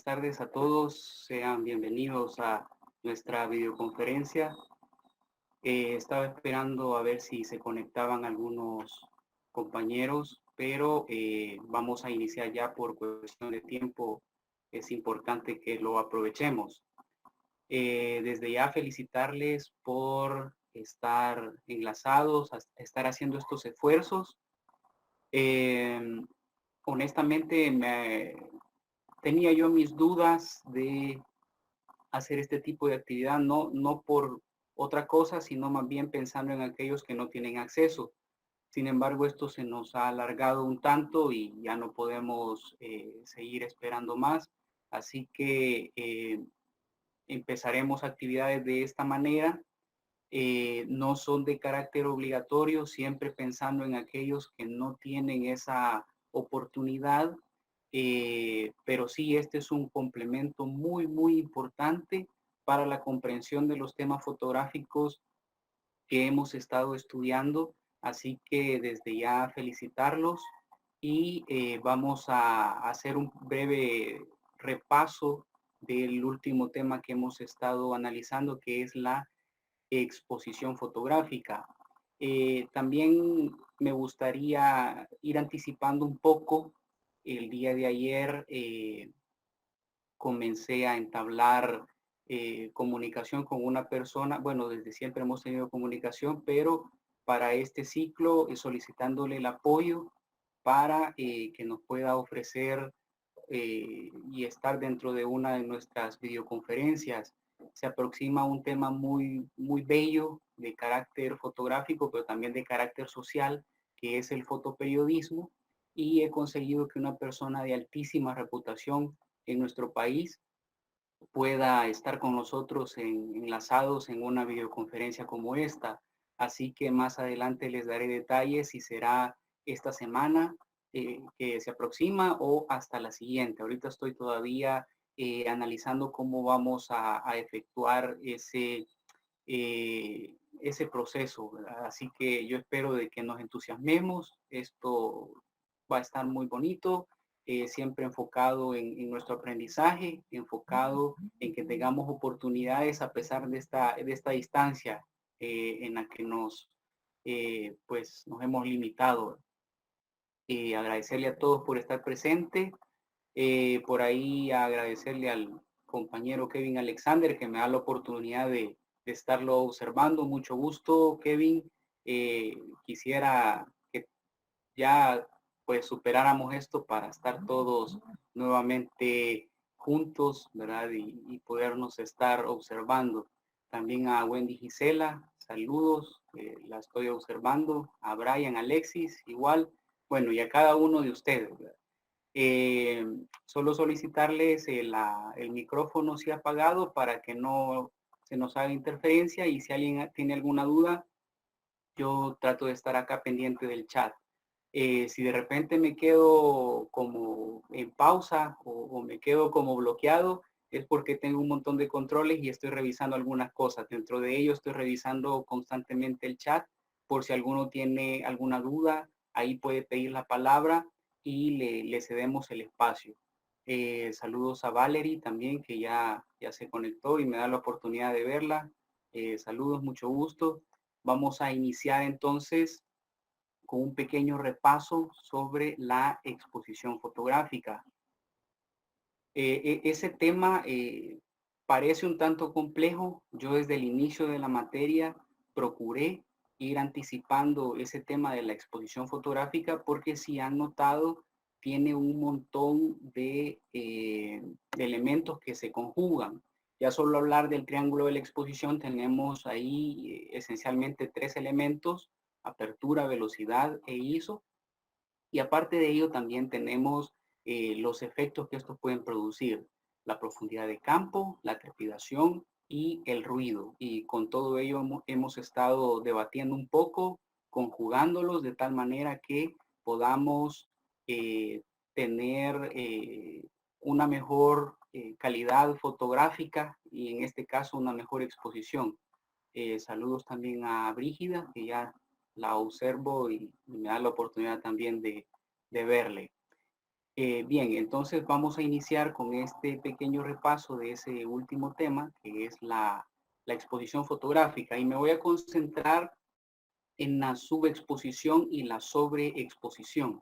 tardes a todos. Sean bienvenidos a nuestra videoconferencia. Estaba esperando a ver si se conectaban algunos compañeros, pero vamos a iniciar ya por cuestión de tiempo. Es importante que lo aprovechemos. Desde ya felicitarles por estar enlazados, estar haciendo estos esfuerzos. Eh, Honestamente, tenía yo mis dudas de hacer este tipo de actividad, no por otra cosa, sino más bien pensando en aquellos que no tienen acceso. Sin embargo, esto se nos ha alargado un tanto y ya no podemos seguir esperando más. Así que empezaremos actividades de esta manera. No son de carácter obligatorio, siempre pensando en aquellos que no tienen esa oportunidad, pero sí, este es un complemento muy importante para la comprensión de los temas fotográficos que hemos estado estudiando, así que desde ya felicitarlos y vamos a hacer un breve repaso del último tema que hemos estado analizando, que es la exposición fotográfica. También me gustaría ir anticipando un poco. El día de ayer comencé a entablar comunicación con una persona. Bueno, desde siempre hemos tenido comunicación, pero para este ciclo solicitándole el apoyo para que nos pueda ofrecer y estar dentro de una de nuestras videoconferencias. Se aproxima un tema muy bello de carácter fotográfico, pero también de carácter social, que es el fotoperiodismo, y he conseguido que una persona de altísima reputación en nuestro país pueda estar con nosotros enlazados en una videoconferencia como esta. Así que más adelante les daré detalles si será esta semana que se aproxima o hasta la siguiente. Ahorita estoy todavía analizando cómo vamos a efectuar ese proceso, ¿verdad? Así que yo espero de que nos entusiasmemos. Esto va a estar muy bonito, siempre enfocado en nuestro aprendizaje, enfocado en que tengamos oportunidades a pesar de esta distancia en la que pues, nos hemos limitado. Agradecerle a todos por estar presente. Por ahí agradecerle al compañero Kevin Alexander que me da la oportunidad de estarlo observando. Mucho gusto, Kevin. Quisiera que ya pues superáramos esto para estar todos nuevamente juntos, ¿verdad? Y podernos estar observando. También a Wendy Gisela, saludos, la estoy observando. A Brian, Alexis, igual. Bueno, y a cada uno de ustedes, ¿verdad? Eh, Solo solicitarles el micrófono si apagado para que no se nos haga interferencia y si alguien tiene alguna duda, yo trato de estar acá pendiente del chat. Si de repente me quedo como en pausa o me quedo como bloqueado, es porque tengo un montón de controles y estoy revisando algunas cosas. Dentro de ello estoy revisando constantemente el chat por si alguno tiene alguna duda, ahí puede pedir la palabra y le cedemos el espacio. Saludos a Valerie también, que ya se conectó y me da la oportunidad de verla. Saludos, mucho gusto. Vamos a iniciar entonces con un pequeño repaso sobre la exposición fotográfica. Ese tema parece un tanto complejo. Yo desde el inicio de la materia procuré ir anticipando ese tema de la exposición fotográfica porque si han notado, tiene un montón de elementos que se conjugan. Ya solo hablar del triángulo de la exposición, tenemos ahí esencialmente tres elementos: apertura, velocidad e ISO. Y aparte de ello, también tenemos los efectos que estos pueden producir: la profundidad de campo, la trepidación y el ruido. Y con todo ello hemos estado debatiendo un poco, conjugándolos de tal manera que podamos eh, tener una mejor calidad fotográfica y en este caso una mejor exposición. Saludos también a Brígida, que ya la observo y me da la oportunidad también de verle. Bien, entonces vamos a iniciar con este pequeño repaso de ese último tema, que es la exposición fotográfica, y me voy a concentrar en la subexposición y la sobreexposición.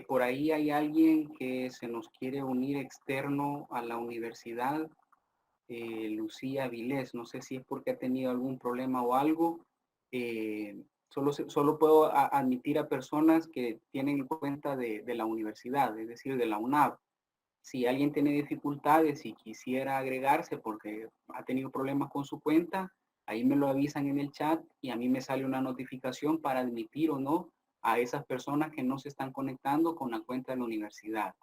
Por ahí hay alguien que se nos quiere unir externo a la universidad, Lucía Vilés. No sé si es porque ha tenido algún problema o algo. Solo puedo admitir a personas que tienen cuenta de la universidad, es decir, de la UNAV. Si alguien tiene dificultades y quisiera agregarse porque ha tenido problemas con su cuenta, ahí me lo avisan en el chat y a mí me sale una notificación para admitir o no a esas personas que no se están conectando con la cuenta de la universidad.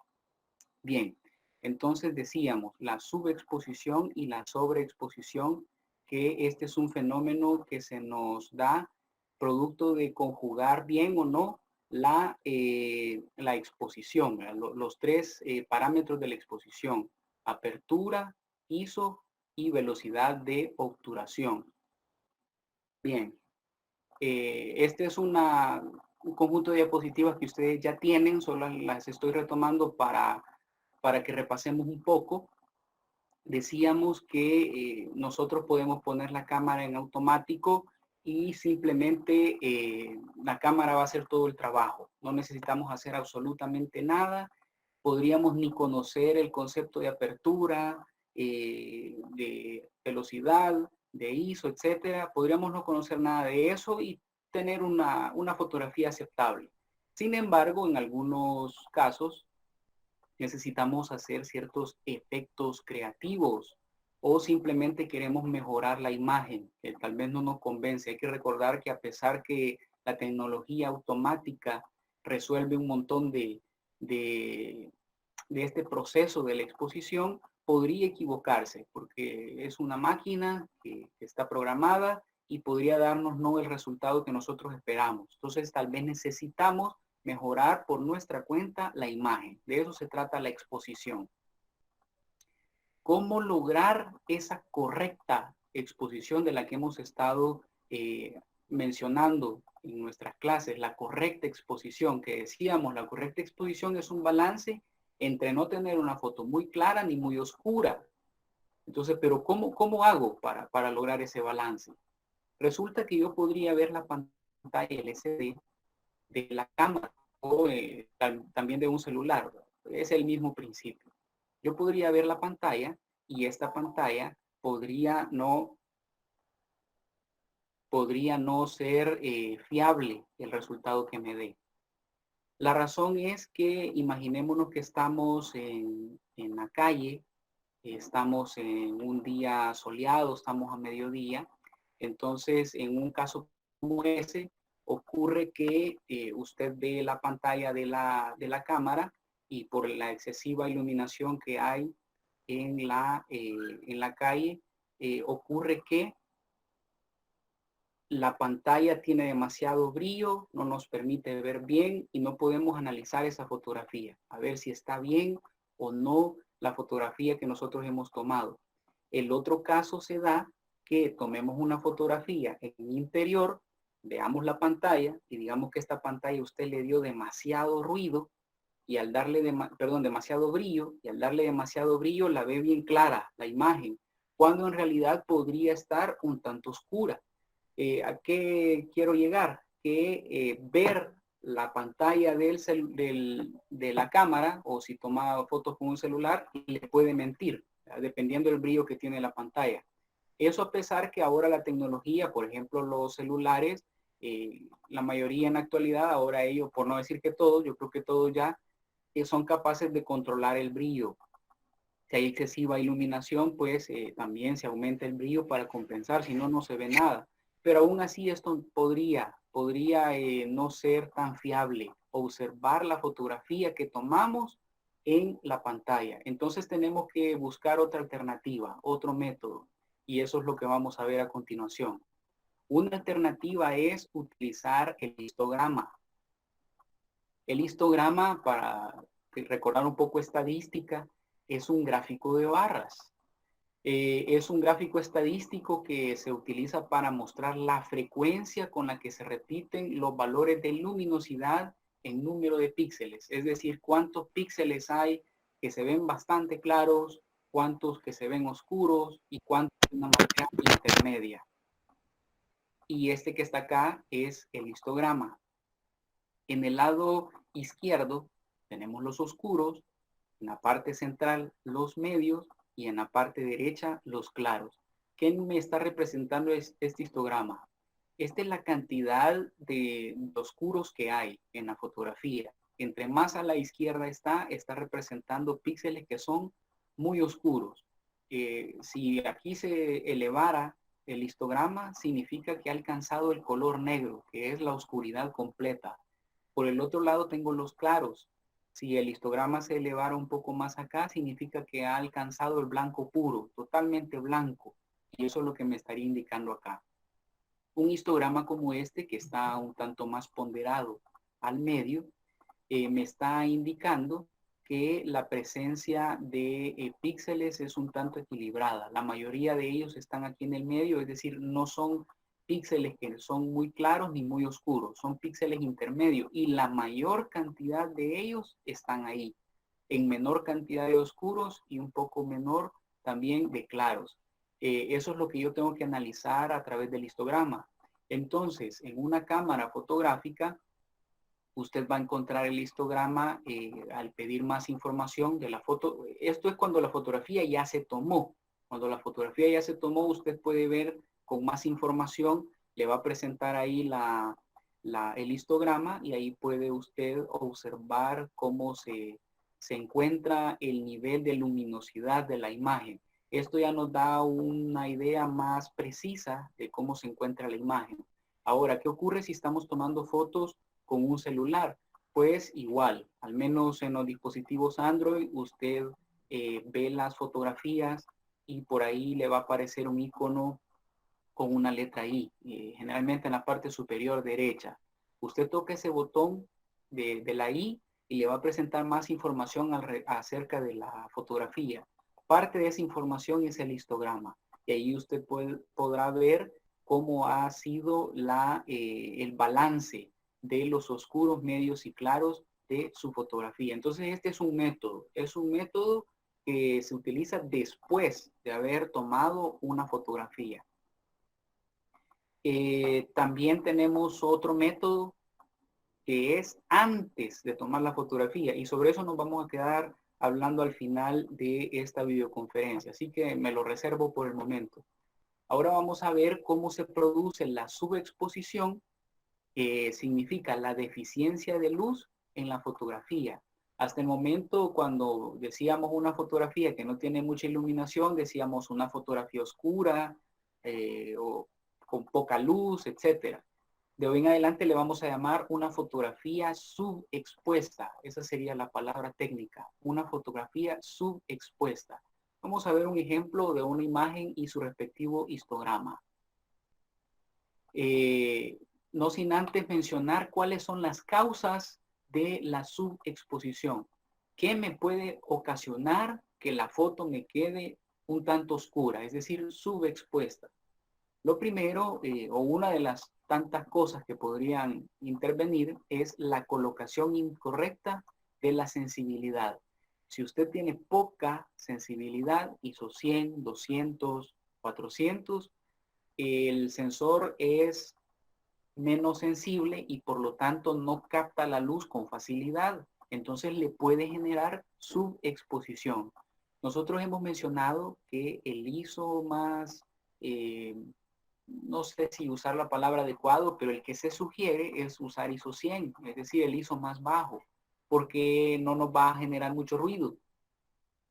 Bien, entonces decíamos la subexposición y la sobreexposición, que este es un fenómeno que se nos da producto de conjugar bien o no la exposición, los tres parámetros de la exposición: apertura, ISO y velocidad de obturación. Bien, este es un conjunto de diapositivas que ustedes ya tienen, solo las estoy retomando para que repasemos un poco. Decíamos que nosotros podemos poner la cámara en automático y simplemente la cámara va a hacer todo el trabajo. No necesitamos hacer absolutamente nada. Podríamos ni conocer el concepto de apertura, de velocidad, de ISO, etcétera. Podríamos no conocer nada de eso y tener una fotografía aceptable. Sin embargo, en algunos casos necesitamos hacer ciertos efectos creativos o simplemente queremos mejorar la imagen, que tal vez no nos convence. Hay que recordar que a pesar que la tecnología automática resuelve un montón de, de este proceso de la exposición, podría equivocarse porque es una máquina que está programada y podría darnos no el resultado que nosotros esperamos. Entonces tal vez necesitamos mejorar por nuestra cuenta la imagen. De eso se trata la exposición. ¿Cómo lograr esa correcta exposición de la que hemos estado mencionando en nuestras clases? La correcta exposición, que decíamos, la correcta exposición es un balance entre no tener una foto muy clara ni muy oscura. Entonces, pero ¿cómo hago para lograr ese balance? Resulta que yo podría ver la pantalla LCD de la cámara o también de un celular. Es el mismo principio. Yo podría ver la pantalla y esta pantalla podría no ser fiable el resultado que me dé. La razón es que imaginémonos que estamos en la calle, estamos en un día soleado, estamos a mediodía. Entonces, en un caso como ese, ocurre que usted ve la pantalla de la cámara y por la excesiva iluminación que hay en la calle, ocurre que la pantalla tiene demasiado brillo, no nos permite ver bien y no podemos analizar esa fotografía, a ver si está bien o no la fotografía que nosotros hemos tomado. El otro caso se da que tomemos una fotografía en interior, veamos la pantalla y digamos que esta pantalla usted le dio demasiado ruido y al darle, demasiado brillo, y al darle demasiado brillo la ve bien clara la imagen, cuando en realidad podría estar un tanto oscura. ¿A qué quiero llegar? Que ver la pantalla de la cámara o si toma fotos con un celular le puede mentir, dependiendo del brillo que tiene la pantalla. Eso a pesar que ahora la tecnología, por ejemplo, los celulares, la mayoría en la actualidad, ahora ellos, por no decir que todos, yo creo que todos ya son capaces de controlar el brillo. Si hay excesiva iluminación, pues también se aumenta el brillo para compensar, si no, no se ve nada. Pero aún así esto podría no ser tan fiable, observar la fotografía que tomamos en la pantalla. Entonces tenemos que buscar otra alternativa, otro método, y eso es lo que vamos a ver a continuación. Una alternativa es utilizar el histograma. El histograma, para recordar un poco estadística, es un gráfico de barras. Es un gráfico estadístico que se utiliza para mostrar la frecuencia con la que se repiten los valores de luminosidad en número de píxeles. Es decir, cuántos píxeles hay que se ven bastante claros, cuántos que se ven oscuros y cuántos de una manera intermedia. Y este que está acá es el histograma. En el lado izquierdo tenemos los oscuros, en la parte central los medios y en la parte derecha los claros. ¿Qué me está representando este histograma? Esta es la cantidad de oscuros que hay en la fotografía. Entre más a la izquierda está representando píxeles que son muy oscuros. Si aquí se elevara el histograma, significa que ha alcanzado el color negro, que es la oscuridad completa. Por el otro lado tengo los claros. Si el histograma se elevara un poco más acá, significa que ha alcanzado el blanco puro, totalmente blanco. Y eso es lo que me estaría indicando acá. Un histograma como este, que está un tanto más ponderado al medio, me está indicando que la presencia de píxeles es un tanto equilibrada. La mayoría de ellos están aquí en el medio, es decir, no son píxeles que son muy claros ni muy oscuros, son píxeles intermedios y la mayor cantidad de ellos están ahí, en menor cantidad de oscuros y un poco menor también de claros. Eso es lo que yo tengo que analizar a través del histograma. Entonces, en una cámara fotográfica, usted va a encontrar el histograma al pedir más información de la foto. Esto es cuando la fotografía ya se tomó. Cuando la fotografía ya se tomó, usted puede ver con más información, le va a presentar ahí el histograma y ahí puede usted observar cómo se encuentra el nivel de luminosidad de la imagen. Esto ya nos da una idea más precisa de cómo se encuentra la imagen. Ahora, ¿qué ocurre si estamos tomando fotos con un celular? Pues igual, al menos en los dispositivos Android, usted ve las fotografías y por ahí le va a aparecer un icono con una letra I, generalmente en la parte superior derecha. Usted toca ese botón de la I y le va a presentar más información acerca de la fotografía. Parte de esa información es el histograma y ahí usted podrá ver cómo ha sido el balance de los oscuros, medios y claros de su fotografía. Entonces este es un método que se utiliza después de haber tomado una fotografía. También tenemos otro método que es antes de tomar la fotografía y sobre eso nos vamos a quedar hablando al final de esta videoconferencia, así que me lo reservo por el momento. Ahora vamos a ver cómo se produce la subexposición, que significa la deficiencia de luz en la fotografía. Hasta el momento, cuando decíamos una fotografía que no tiene mucha iluminación, decíamos una fotografía oscura o con poca luz, etcétera. De hoy en adelante le vamos a llamar una fotografía subexpuesta. Esa sería la palabra técnica, una fotografía subexpuesta. Vamos a ver un ejemplo de una imagen y su respectivo histograma. No sin antes mencionar cuáles son las causas de la subexposición. ¿Qué me puede ocasionar que la foto me quede un tanto oscura, es decir, subexpuesta? Lo primero, o una de las tantas cosas que podrían intervenir, es la colocación incorrecta de la sensibilidad. Si usted tiene poca sensibilidad, ISO 100, 200, 400, el sensor es menos sensible y por lo tanto no capta la luz con facilidad. Entonces le puede generar subexposición. Nosotros hemos mencionado que el ISO más, no sé si usar la palabra adecuado, pero el que se sugiere es usar ISO 100, es decir, el ISO más bajo, porque no nos va a generar mucho ruido.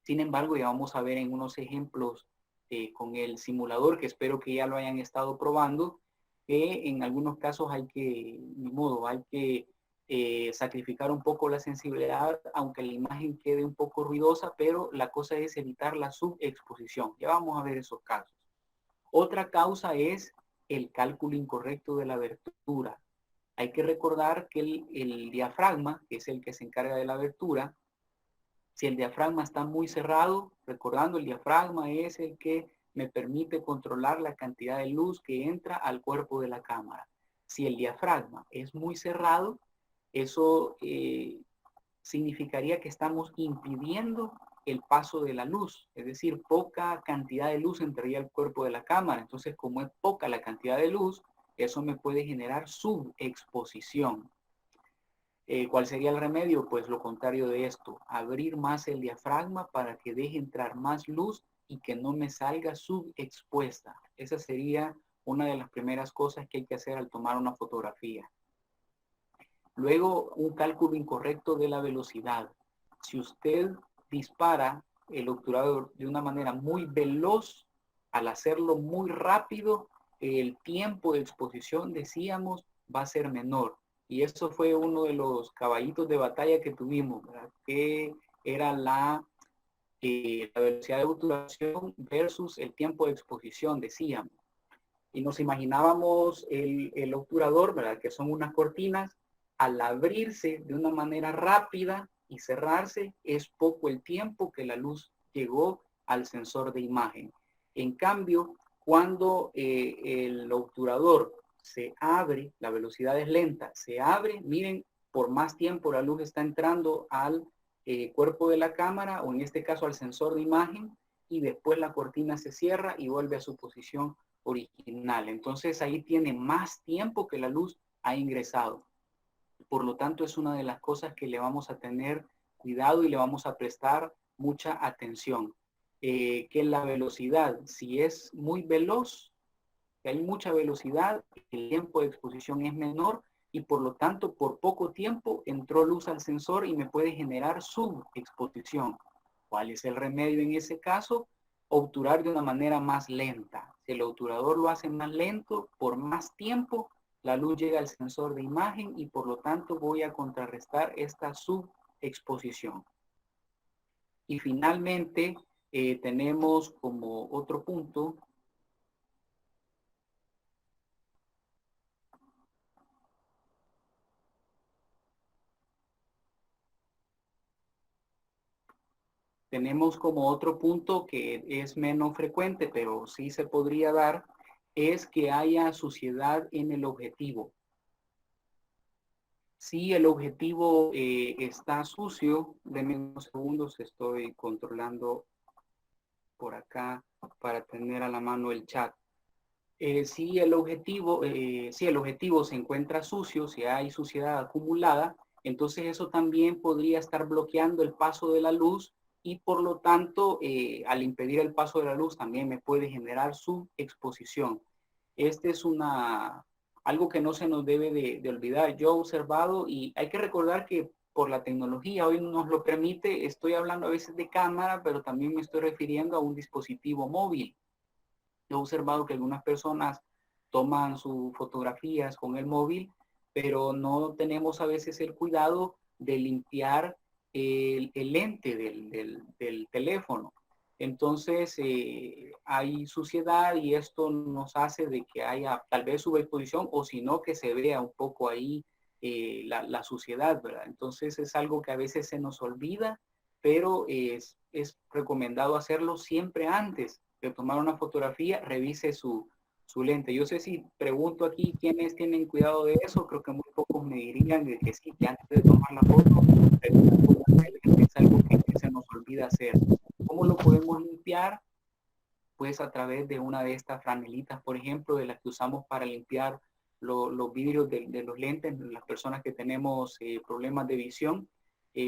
Sin embargo, ya vamos a ver en unos ejemplos con el simulador, que espero que ya lo hayan estado probando, que en algunos casos hay que, ni modo, hay que sacrificar un poco la sensibilidad, aunque la imagen quede un poco ruidosa, pero la cosa es evitar la subexposición. Ya vamos a ver esos casos. Otra causa es el cálculo incorrecto de la abertura. Hay que recordar que el diafragma, que es el que se encarga de la abertura, si el diafragma está muy cerrado, Recordando, el diafragma es el que me permite controlar la cantidad de luz que entra al cuerpo de la cámara. Si el diafragma es muy cerrado, eso significaría que estamos impidiendo el paso de la luz, es decir, poca cantidad de luz entraría al cuerpo de la cámara. Entonces, como es poca la cantidad de luz, eso me puede generar subexposición. ¿Cuál sería el remedio? Pues lo contrario de esto, abrir más el diafragma para que deje entrar más luz y que no me salga subexpuesta. Esa sería una de las primeras cosas que hay que hacer al tomar una fotografía. Luego, un cálculo incorrecto de la velocidad. Si usted dispara el obturador de una manera muy veloz, al hacerlo muy rápido, el tiempo de exposición, decíamos, va a ser menor. Y eso fue uno de los caballitos de batalla que tuvimos, ¿verdad? Que era la velocidad de obturación versus el tiempo de exposición, decíamos. Y nos imaginábamos el obturador, ¿verdad? Que son unas cortinas, al abrirse de una manera rápida y cerrarse, es poco el tiempo que la luz llegó al sensor de imagen. En cambio, cuando el obturador se abre, la velocidad es lenta, se abre, miren, por más tiempo la luz está entrando al cuerpo de la cámara, o en este caso al sensor de imagen, y después la cortina se cierra y vuelve a su posición original. Entonces ahí tiene más tiempo que la luz ha ingresado. Por lo tanto, es una de las cosas que le vamos a tener cuidado y le vamos a prestar mucha atención. Que la velocidad, si es muy veloz, que hay mucha velocidad, el tiempo de exposición es menor y por lo tanto, por poco tiempo entró luz al sensor y me puede generar subexposición. ¿Cuál es el remedio en ese caso? Obturar de una manera más lenta. Si el obturador lo hace más lento, por más tiempo, la luz llega al sensor de imagen y por lo tanto voy a contrarrestar esta subexposición. Y finalmente, tenemos como otro punto que es menos frecuente, pero sí se podría dar, es que haya suciedad en el objetivo. Si el objetivo está sucio, denme unos segundos, estoy controlando por acá para tener a la mano el chat. Si el objetivo se encuentra sucio, si hay suciedad acumulada, entonces eso también podría estar bloqueando el paso de la luz y por lo tanto, al impedir el paso de la luz también me puede generar subexposición. Este es algo que no se nos debe de olvidar. Yo he observado y hay que recordar que por la tecnología hoy nos lo permite, estoy hablando a veces de cámara, pero también me estoy refiriendo a un dispositivo móvil. He observado que algunas personas toman sus fotografías con el móvil, pero no tenemos a veces el cuidado de limpiar el lente del teléfono. Entonces hay suciedad y esto nos hace de que haya tal vez subexposición o si no que se vea un poco ahí la suciedad, ¿verdad? Entonces es algo que a veces se nos olvida, pero es recomendado hacerlo siempre antes de tomar una fotografía, revise su lente. Yo sé si pregunto aquí quiénes tienen cuidado de eso, creo que muy pocos me dirían de que sí, que antes de tomar la foto, es algo que se nos olvida hacer. ¿Cómo lo podemos limpiar? Pues a través de una de estas franelitas, por ejemplo, de las que usamos para limpiar los vidrios de los lentes, las personas que tenemos problemas de visión,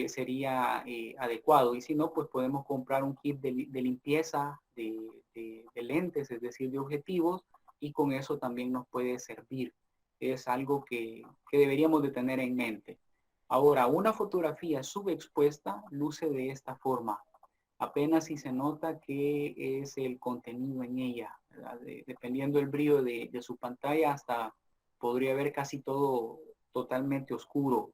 sería adecuado. Y si no, pues podemos comprar un kit de limpieza de lentes, es decir, de objetivos, y con eso también nos puede servir. Es algo que deberíamos de tener en mente. Ahora, una fotografía subexpuesta luce de esta forma. Apenas si se nota que es el contenido en ella, dependiendo del brillo de su pantalla, hasta podría ver casi todo totalmente oscuro.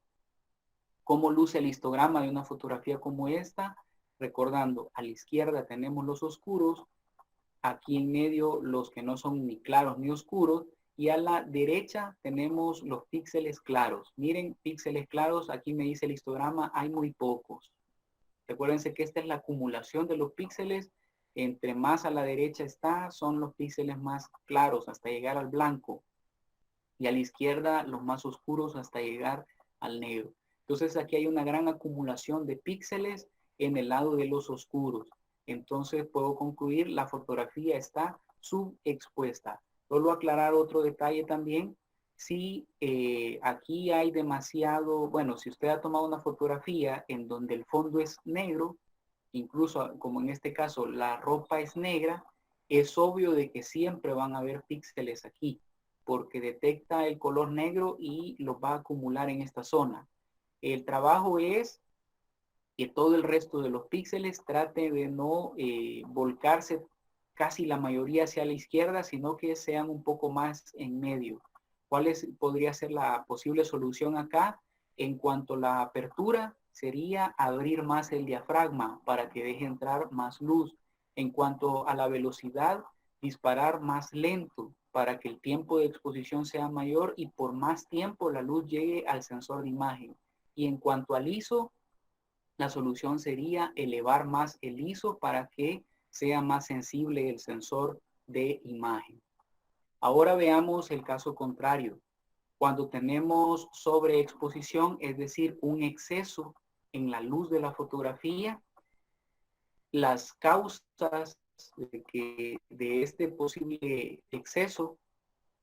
¿Cómo luce el histograma de una fotografía como esta? Recordando, a la izquierda tenemos los oscuros, aquí en medio los que no son ni claros ni oscuros, y a la derecha tenemos los píxeles claros. Miren, píxeles claros, aquí me dice el histograma, hay muy pocos. Recuérdense que esta es la acumulación de los píxeles. Entre más a la derecha está, son los píxeles más claros hasta llegar al blanco. Y a la izquierda los más oscuros hasta llegar al negro. Entonces aquí hay una gran acumulación de píxeles en el lado de los oscuros. Entonces puedo concluir, la fotografía está subexpuesta. Solo aclarar otro detalle también. Si aquí hay demasiado, bueno, si usted ha tomado una fotografía en donde el fondo es negro, incluso como en este caso la ropa es negra, es obvio de que siempre van a haber píxeles aquí, porque detecta el color negro y los va a acumular en esta zona. El trabajo es que todo el resto de los píxeles trate de no volcarse casi la mayoría hacia la izquierda, sino que sean un poco más en medio. Podría ser la posible solución acá? En cuanto a la apertura, sería abrir más el diafragma para que deje entrar más luz. En cuanto a la velocidad, disparar más lento para que el tiempo de exposición sea mayor y por más tiempo la luz llegue al sensor de imagen. Y en cuanto al ISO, la solución sería elevar más el ISO para que sea más sensible el sensor de imagen. Ahora veamos el caso contrario. Cuando tenemos sobreexposición, es decir, un exceso en la luz de la fotografía, las causas de este posible exceso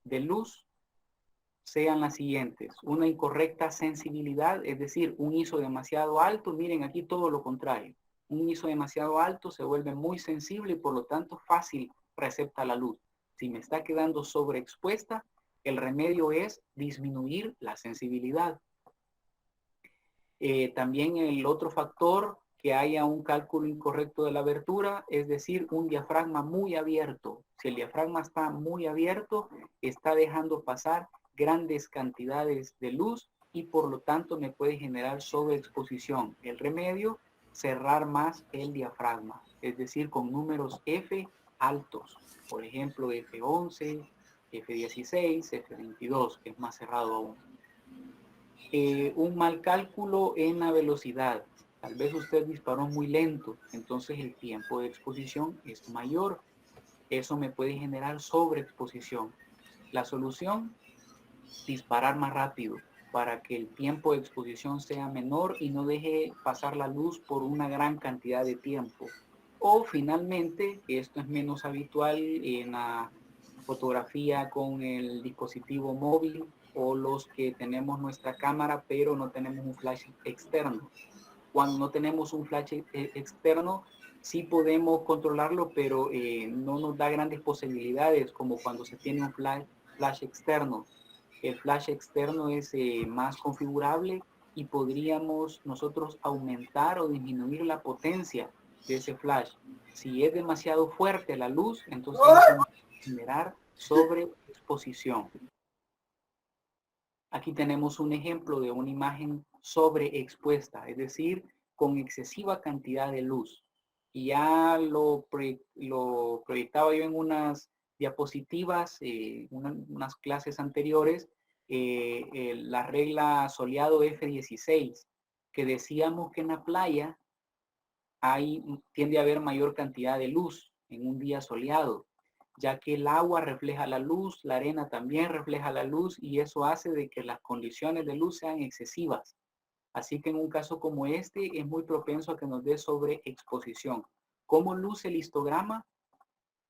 de luz sean las siguientes: una incorrecta sensibilidad, es decir, un ISO demasiado alto. Miren aquí todo lo contrario. Un ISO demasiado alto se vuelve muy sensible y por lo tanto fácil recepta la luz. Si me está quedando sobreexpuesta, el remedio es disminuir la sensibilidad. También el otro factor, que haya un cálculo incorrecto de la abertura, es decir, un diafragma muy abierto. Si el diafragma está muy abierto, está dejando pasar grandes cantidades de luz y por lo tanto me puede generar sobreexposición. El remedio, cerrar más el diafragma, es decir, con números F altos. Por ejemplo, F11, F16, F22, que es más cerrado aún. Un mal cálculo en la velocidad. Tal vez usted disparó muy lento, entonces el tiempo de exposición es mayor. Eso me puede generar sobreexposición. La solución, disparar más rápido para que el tiempo de exposición sea menor y no deje pasar la luz por una gran cantidad de tiempo. O finalmente, esto es menos habitual en la fotografía con el dispositivo móvil o los que tenemos nuestra cámara pero no tenemos un flash externo. Cuando no tenemos un flash externo, sí podemos controlarlo, pero no nos da grandes posibilidades como cuando se tiene un flash externo. El flash externo es más configurable y podríamos nosotros aumentar o disminuir la potencia de ese flash. Si es demasiado fuerte la luz, entonces vamos a generar sobreexposición. Aquí tenemos un ejemplo de una imagen sobreexpuesta, es decir, con excesiva cantidad de luz. Y ya lo proyectaba yo en unas diapositivas, unas clases anteriores, la regla soleado F16, que decíamos que en la playa tiende a haber mayor cantidad de luz en un día soleado, ya que el agua refleja la luz, la arena también refleja la luz y eso hace de que las condiciones de luz sean excesivas. Así que en un caso como este es muy propenso a que nos dé sobreexposición. ¿Cómo luce el histograma?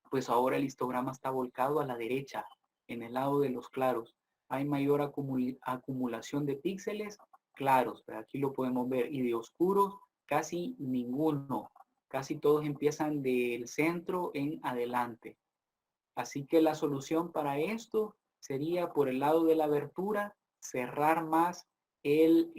Pues ahora el histograma está volcado a la derecha, en el lado de los claros. Hay mayor acumulación de píxeles claros, pero aquí lo podemos ver, y de oscuros casi ninguno. Casi todos empiezan del centro en adelante. Así que la solución para esto sería por el lado de la abertura, cerrar más el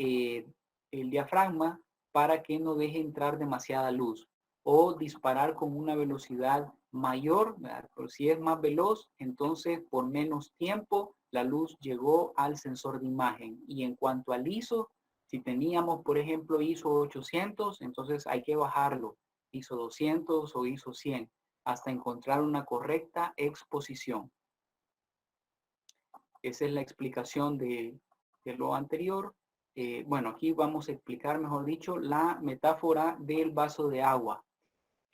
diafragma para que no deje entrar demasiada luz o disparar con una velocidad mayor. Pero si es más veloz, entonces por menos tiempo la luz llegó al sensor de imagen. Y en cuanto al ISO, si teníamos por ejemplo ISO 800, entonces hay que bajarlo, ISO 200 o ISO 100 hasta encontrar una correcta exposición. Esa es la explicación de lo anterior. bueno, aquí vamos a explicar, mejor dicho, la metáfora del vaso de agua.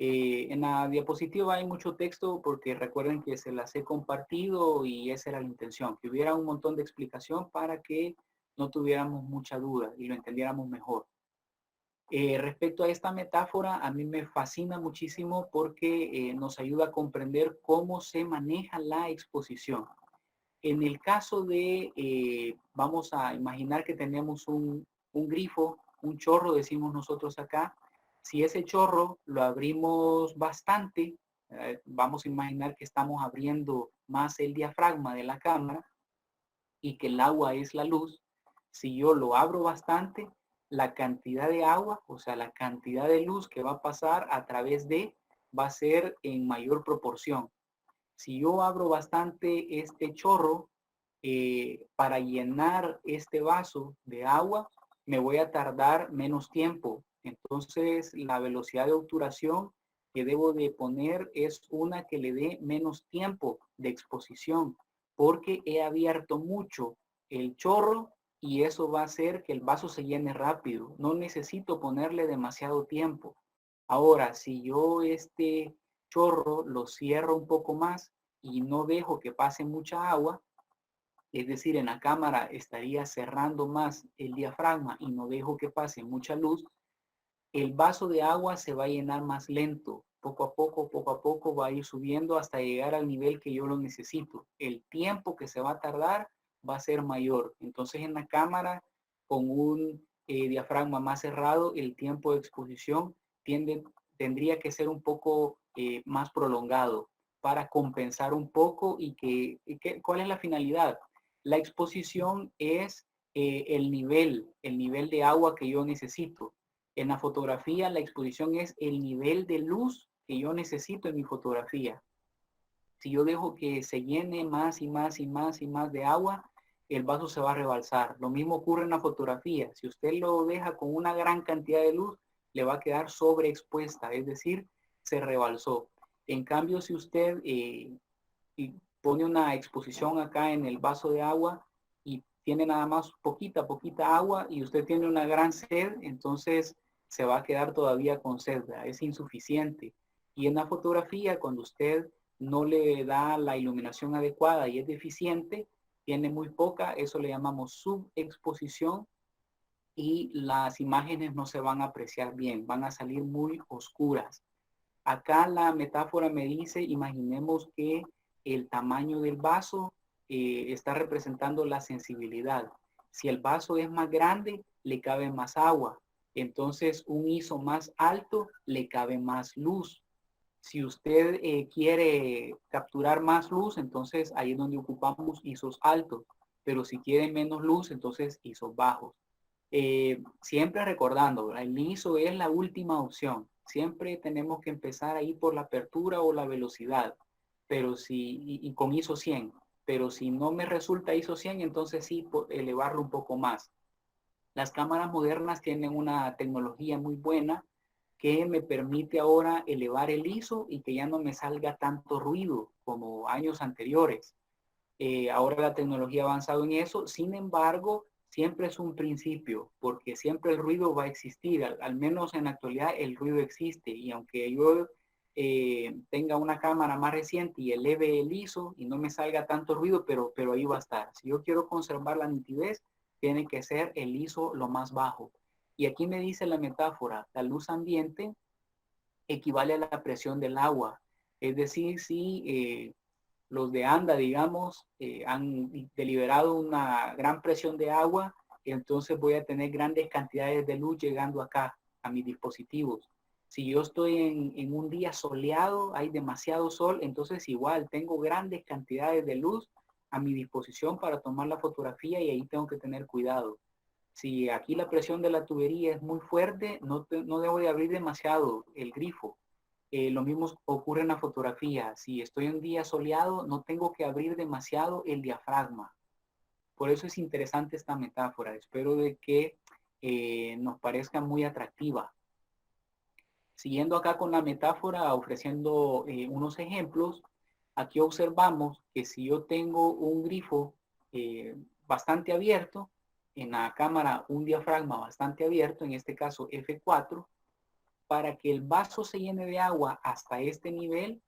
En la diapositiva hay mucho texto porque recuerden que se las he compartido y esa era la intención, que hubiera un montón de explicación para que no tuviéramos mucha duda y lo entendiéramos mejor. Respecto a esta metáfora, a mí me fascina muchísimo porque nos ayuda a comprender cómo se maneja la exposición. En el caso de, vamos a imaginar que tenemos un grifo, un chorro, decimos nosotros acá. Si ese chorro lo abrimos bastante, vamos a imaginar que estamos abriendo más el diafragma de la cámara y que el agua es la luz. Si yo lo abro bastante, la cantidad de agua, o sea, la cantidad de luz que va a pasar a través de, va a ser en mayor proporción. Si yo abro bastante este chorro, para llenar este vaso de agua, me voy a tardar menos tiempo. Entonces, la velocidad de obturación que debo de poner es una que le dé menos tiempo de exposición, porque he abierto mucho el chorro y eso va a hacer que el vaso se llene rápido. No necesito ponerle demasiado tiempo. Ahora, si yo este chorro lo cierro un poco más y no dejo que pase mucha agua, es decir, en la cámara estaría cerrando más el diafragma y no dejo que pase mucha luz, el vaso de agua se va a llenar más lento. Poco a poco va a ir subiendo hasta llegar al nivel que yo lo necesito. El tiempo que se va a tardar va a ser mayor. Entonces en la cámara, con un diafragma más cerrado, el tiempo de exposición tendría que ser un poco más prolongado para compensar un poco ¿cuál es la finalidad? La exposición es el nivel de agua que yo necesito. En la fotografía, la exposición es el nivel de luz que yo necesito en mi fotografía. Si yo dejo que se llene más y más y más y más de agua, el vaso se va a rebalsar. Lo mismo ocurre en la fotografía. Si usted lo deja con una gran cantidad de luz, le va a quedar sobreexpuesta, es decir, se rebalsó. En cambio, si usted pone una exposición acá en el vaso de agua y tiene nada más poquita agua y usted tiene una gran sed, entonces se va a quedar todavía con sed, ¿verdad? Es insuficiente. Y en la fotografía, cuando usted no le da la iluminación adecuada y es deficiente, tiene muy poca, eso le llamamos subexposición y las imágenes no se van a apreciar bien, van a salir muy oscuras. Acá la metáfora me dice, imaginemos que el tamaño del vaso está representando la sensibilidad. Si el vaso es más grande, le cabe más agua. Entonces, un ISO más alto le cabe más luz. Si usted quiere capturar más luz, entonces ahí es donde ocupamos ISOs altos. Pero si quiere menos luz, entonces ISOs bajos. Siempre recordando, el ISO es la última opción. Siempre tenemos que empezar ahí por la apertura o la velocidad, pero y con ISO 100. Pero si no me resulta ISO 100, entonces sí elevarlo un poco más. Las cámaras modernas tienen una tecnología muy buena que me permite ahora elevar el ISO y que ya no me salga tanto ruido como años anteriores. Ahora la tecnología ha avanzado en eso, sin embargo, siempre es un principio, porque siempre el ruido va a existir, al menos en la actualidad el ruido existe, y aunque yo tenga una cámara más reciente y eleve el ISO y no me salga tanto ruido, pero ahí va a estar. Si yo quiero conservar la nitidez, tiene que ser el ISO lo más bajo. Y aquí me dice la metáfora, la luz ambiente equivale a la presión del agua. Es decir, si los de ANDA, digamos, han deliberado una gran presión de agua, entonces voy a tener grandes cantidades de luz llegando acá a mis dispositivos. Si yo estoy en un día soleado, hay demasiado sol, entonces igual tengo grandes cantidades de luz a mi disposición para tomar la fotografía y ahí tengo que tener cuidado. Si aquí la presión de la tubería es muy fuerte, no debo de abrir demasiado el grifo. Lo mismo ocurre en la fotografía. Si estoy un día soleado, no tengo que abrir demasiado el diafragma. Por eso es interesante esta metáfora. Espero de que nos parezca muy atractiva. Siguiendo acá con la metáfora, ofreciendo unos ejemplos, aquí observamos que si yo tengo un grifo bastante abierto, en la cámara un diafragma bastante abierto, en este caso F4, para que el vaso se llene de agua hasta este nivel,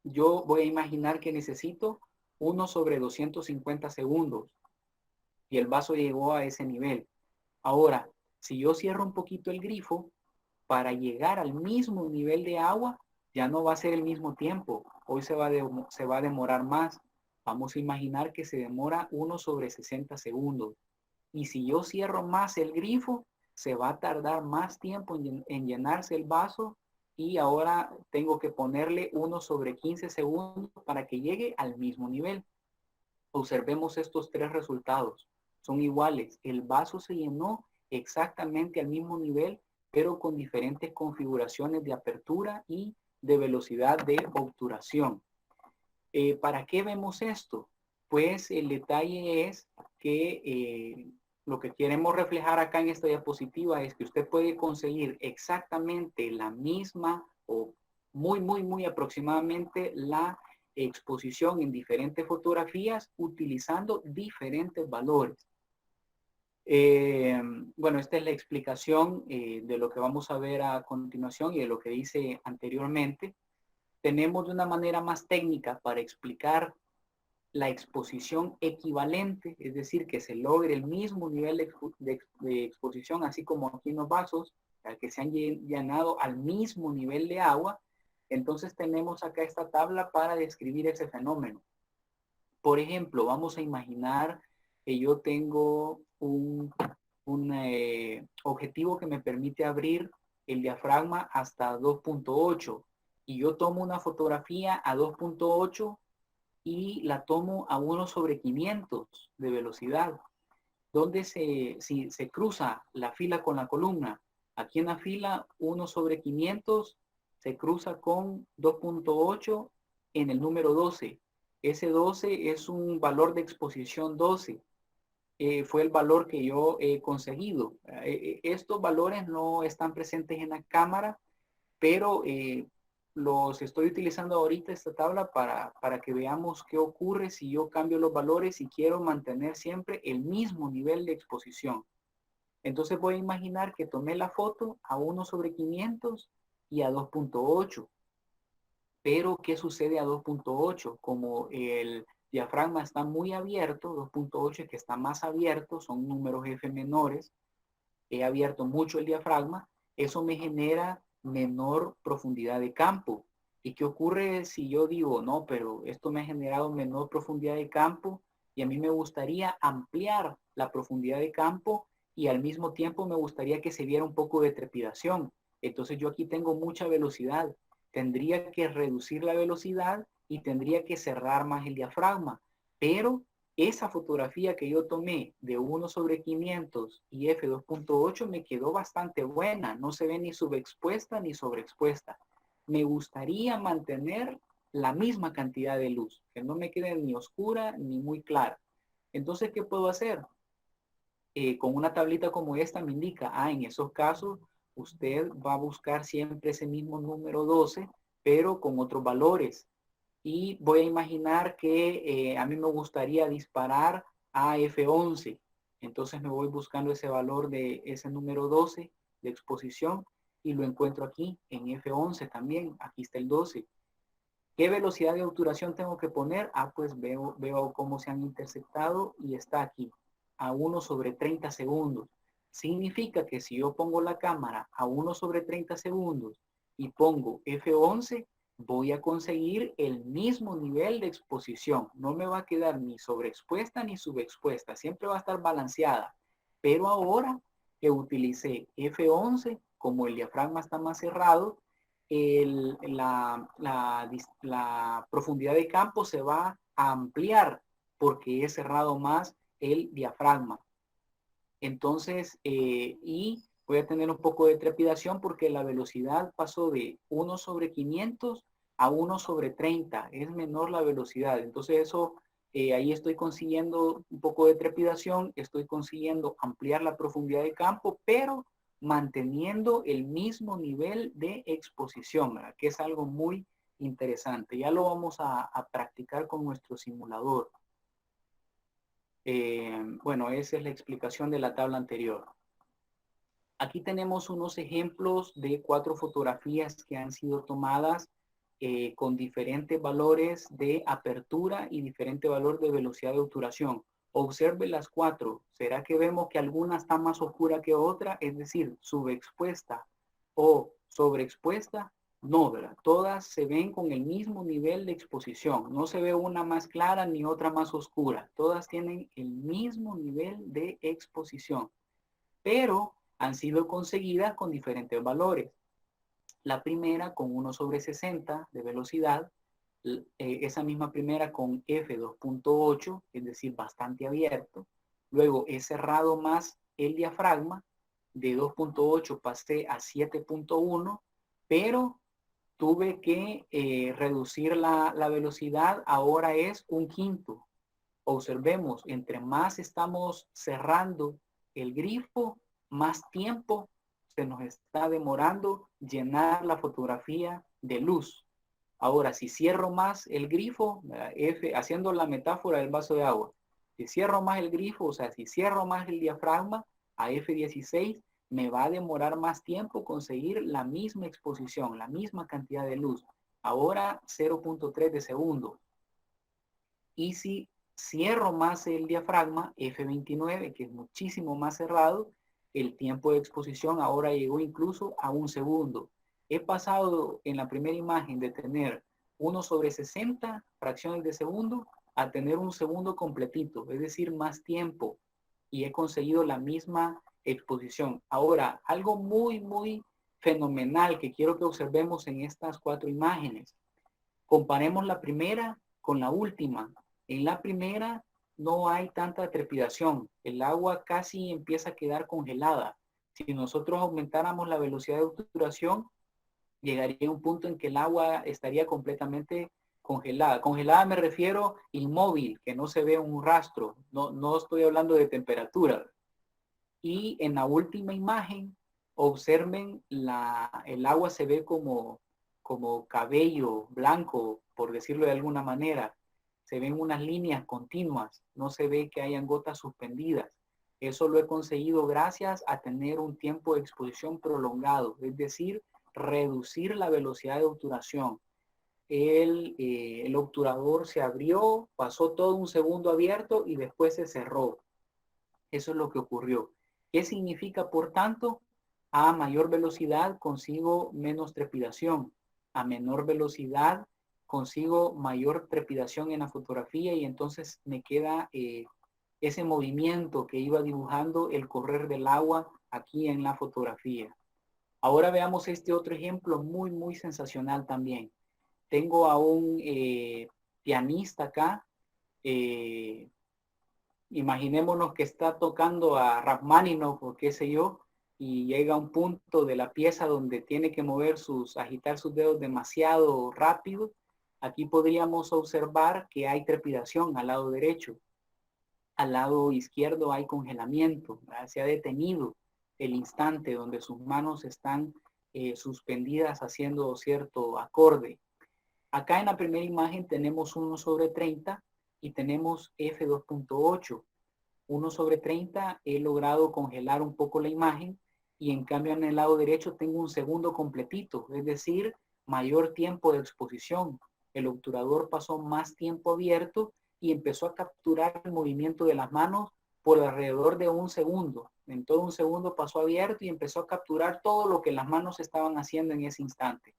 yo voy a imaginar que necesito 1/250 segundos y el vaso llegó a ese nivel. Ahora, si yo cierro un poquito el grifo, para llegar al mismo nivel de agua, ya no va a ser el mismo tiempo. Hoy se va a demorar más. Vamos a imaginar que se demora 1/60 segundos. Y si yo cierro más el grifo, se va a tardar más tiempo en llenarse el vaso y ahora tengo que ponerle 1/15 segundos para que llegue al mismo nivel. Observemos estos tres resultados. Son iguales. El vaso se llenó exactamente al mismo nivel, pero con diferentes configuraciones de apertura y de velocidad de obturación. ¿Para qué vemos esto? Pues el detalle es que lo que queremos reflejar acá en esta diapositiva es que usted puede conseguir exactamente la misma o muy aproximadamente la exposición en diferentes fotografías utilizando diferentes valores. Bueno, esta es la explicación de lo que vamos a ver a continuación y de lo que hice anteriormente. Tenemos de una manera más técnica para explicar la exposición equivalente, es decir, que se logre el mismo nivel de exposición, así como aquí en los vasos, que se han llenado al mismo nivel de agua. Entonces tenemos acá esta tabla para describir ese fenómeno. Por ejemplo, vamos a imaginar que yo tengo un objetivo que me permite abrir el diafragma hasta 2.8 y yo tomo una fotografía a 2.8 y la tomo a 1/500 de velocidad, donde si se cruza la fila con la columna. Aquí en la fila 1/500 se cruza con 2.8 en el número 12. Ese 12 es un valor de exposición 12. Fue el valor que yo he conseguido. Estos valores no están presentes en la cámara, pero los estoy utilizando ahorita esta tabla para que veamos qué ocurre si yo cambio los valores y quiero mantener siempre el mismo nivel de exposición. Entonces voy a imaginar que tomé la foto a 1/500 y a 2.8. Pero ¿qué sucede a 2.8? Como el diafragma está muy abierto, 2.8 es que está más abierto, son números F menores, he abierto mucho el diafragma, eso me genera menor profundidad de campo. ¿Y qué ocurre si yo digo, no, pero esto me ha generado menor profundidad de campo y a mí me gustaría ampliar la profundidad de campo y al mismo tiempo me gustaría que se viera un poco de trepidación? Entonces yo aquí tengo mucha velocidad. Tendría que reducir la velocidad y tendría que cerrar más el diafragma. Pero esa fotografía que yo tomé de 1/500 y f2.8 me quedó bastante buena. No se ve ni subexpuesta ni sobreexpuesta. Me gustaría mantener la misma cantidad de luz, que no me quede ni oscura ni muy clara. Entonces, ¿qué puedo hacer? Con una tablita como esta me indica, en esos casos usted va a buscar siempre ese mismo número 12, pero con otros valores. Y voy a imaginar que a mí me gustaría disparar a F11. Entonces me voy buscando ese valor de ese número 12 de exposición y lo encuentro aquí en F11 también. Aquí está el 12. ¿Qué velocidad de obturación tengo que poner? Pues veo cómo se han interceptado y está aquí, a 1/30 segundos. Significa que si yo pongo la cámara a 1/30 segundos y pongo F11, voy a conseguir el mismo nivel de exposición. No me va a quedar ni sobreexpuesta ni subexpuesta. Siempre va a estar balanceada. Pero ahora que utilicé F11, como el diafragma está más cerrado, la profundidad de campo se va a ampliar porque he cerrado más el diafragma. Entonces, y voy a tener un poco de trepidación porque la velocidad pasó de 1/500 a 1/30. Es menor la velocidad. Entonces eso, ahí estoy consiguiendo un poco de trepidación, estoy consiguiendo ampliar la profundidad de campo, pero manteniendo el mismo nivel de exposición, ¿verdad? Que es algo muy interesante. Ya lo vamos a practicar con nuestro simulador. Bueno, esa es la explicación de la tabla anterior. Aquí tenemos unos ejemplos de 4 fotografías que han sido tomadas con diferentes valores de apertura y diferente valor de velocidad de obturación. Observe las 4. ¿Será que vemos que alguna está más oscura que otra? Es decir, subexpuesta o sobreexpuesta. No, ¿verdad? Todas se ven con el mismo nivel de exposición. No se ve una más clara ni otra más oscura. Todas tienen el mismo nivel de exposición, pero han sido conseguidas con diferentes valores. La primera con 1/60 de velocidad, esa misma primera con f2.8, es decir, bastante abierto. Luego he cerrado más el diafragma, de 2.8 pasé a 7.1, pero tuve que reducir la velocidad, ahora es 1/5. Observemos, entre más estamos cerrando el grifo, más tiempo se nos está demorando llenar la fotografía de luz. Ahora, si cierro más el grifo, haciendo la metáfora del vaso de agua, si cierro más el grifo, o sea, si cierro más el diafragma a F16, me va a demorar más tiempo conseguir la misma exposición, la misma cantidad de luz. Ahora 0.3 de segundo. Y si cierro más el diafragma, F29, que es muchísimo más cerrado, el tiempo de exposición ahora llegó incluso a 1 segundo. He pasado en la primera imagen de tener 1/60 fracciones de segundo a tener 1 segundo completito, es decir, más tiempo, y he conseguido la misma exposición. Ahora, algo muy fenomenal que quiero que observemos en estas 4 imágenes. Comparemos la primera con la última. En la primera no hay tanta trepidación. El agua casi empieza a quedar congelada. Si nosotros aumentáramos la velocidad de obturación, llegaría a un punto en que el agua estaría completamente congelada. Congelada me refiero inmóvil, que no se ve un rastro. No estoy hablando de temperatura. Y en la última imagen, observen, el agua se ve como cabello blanco, por decirlo de alguna manera. Se ven unas líneas continuas, no se ve que hayan gotas suspendidas. Eso lo he conseguido gracias a tener un tiempo de exposición prolongado, es decir, reducir la velocidad de obturación. El obturador se abrió, pasó todo un segundo abierto y después se cerró. Eso es lo que ocurrió. ¿Qué significa, por tanto? A mayor velocidad consigo menos trepidación. A menor velocidad consigo mayor trepidación en la fotografía y entonces me queda ese movimiento que iba dibujando el correr del agua aquí en la fotografía. Ahora veamos este otro ejemplo muy sensacional también. Tengo a un pianista acá. Imaginémonos que está tocando a Rachmaninoff o qué sé yo, y llega a un punto de la pieza donde tiene que agitar sus dedos demasiado rápido. Aquí podríamos observar que hay trepidación al lado derecho. Al lado izquierdo hay congelamiento, ¿verdad? Se ha detenido el instante donde sus manos están suspendidas haciendo cierto acorde. Acá en la primera imagen tenemos 1/30 y tenemos F2.8. 1/30 he logrado congelar un poco la imagen y en cambio en el lado derecho tengo un segundo completito, es decir, mayor tiempo de exposición. El obturador pasó más tiempo abierto y empezó a capturar el movimiento de las manos por alrededor de 1 segundo. En todo 1 segundo pasó abierto y empezó a capturar todo lo que las manos estaban haciendo en ese instante.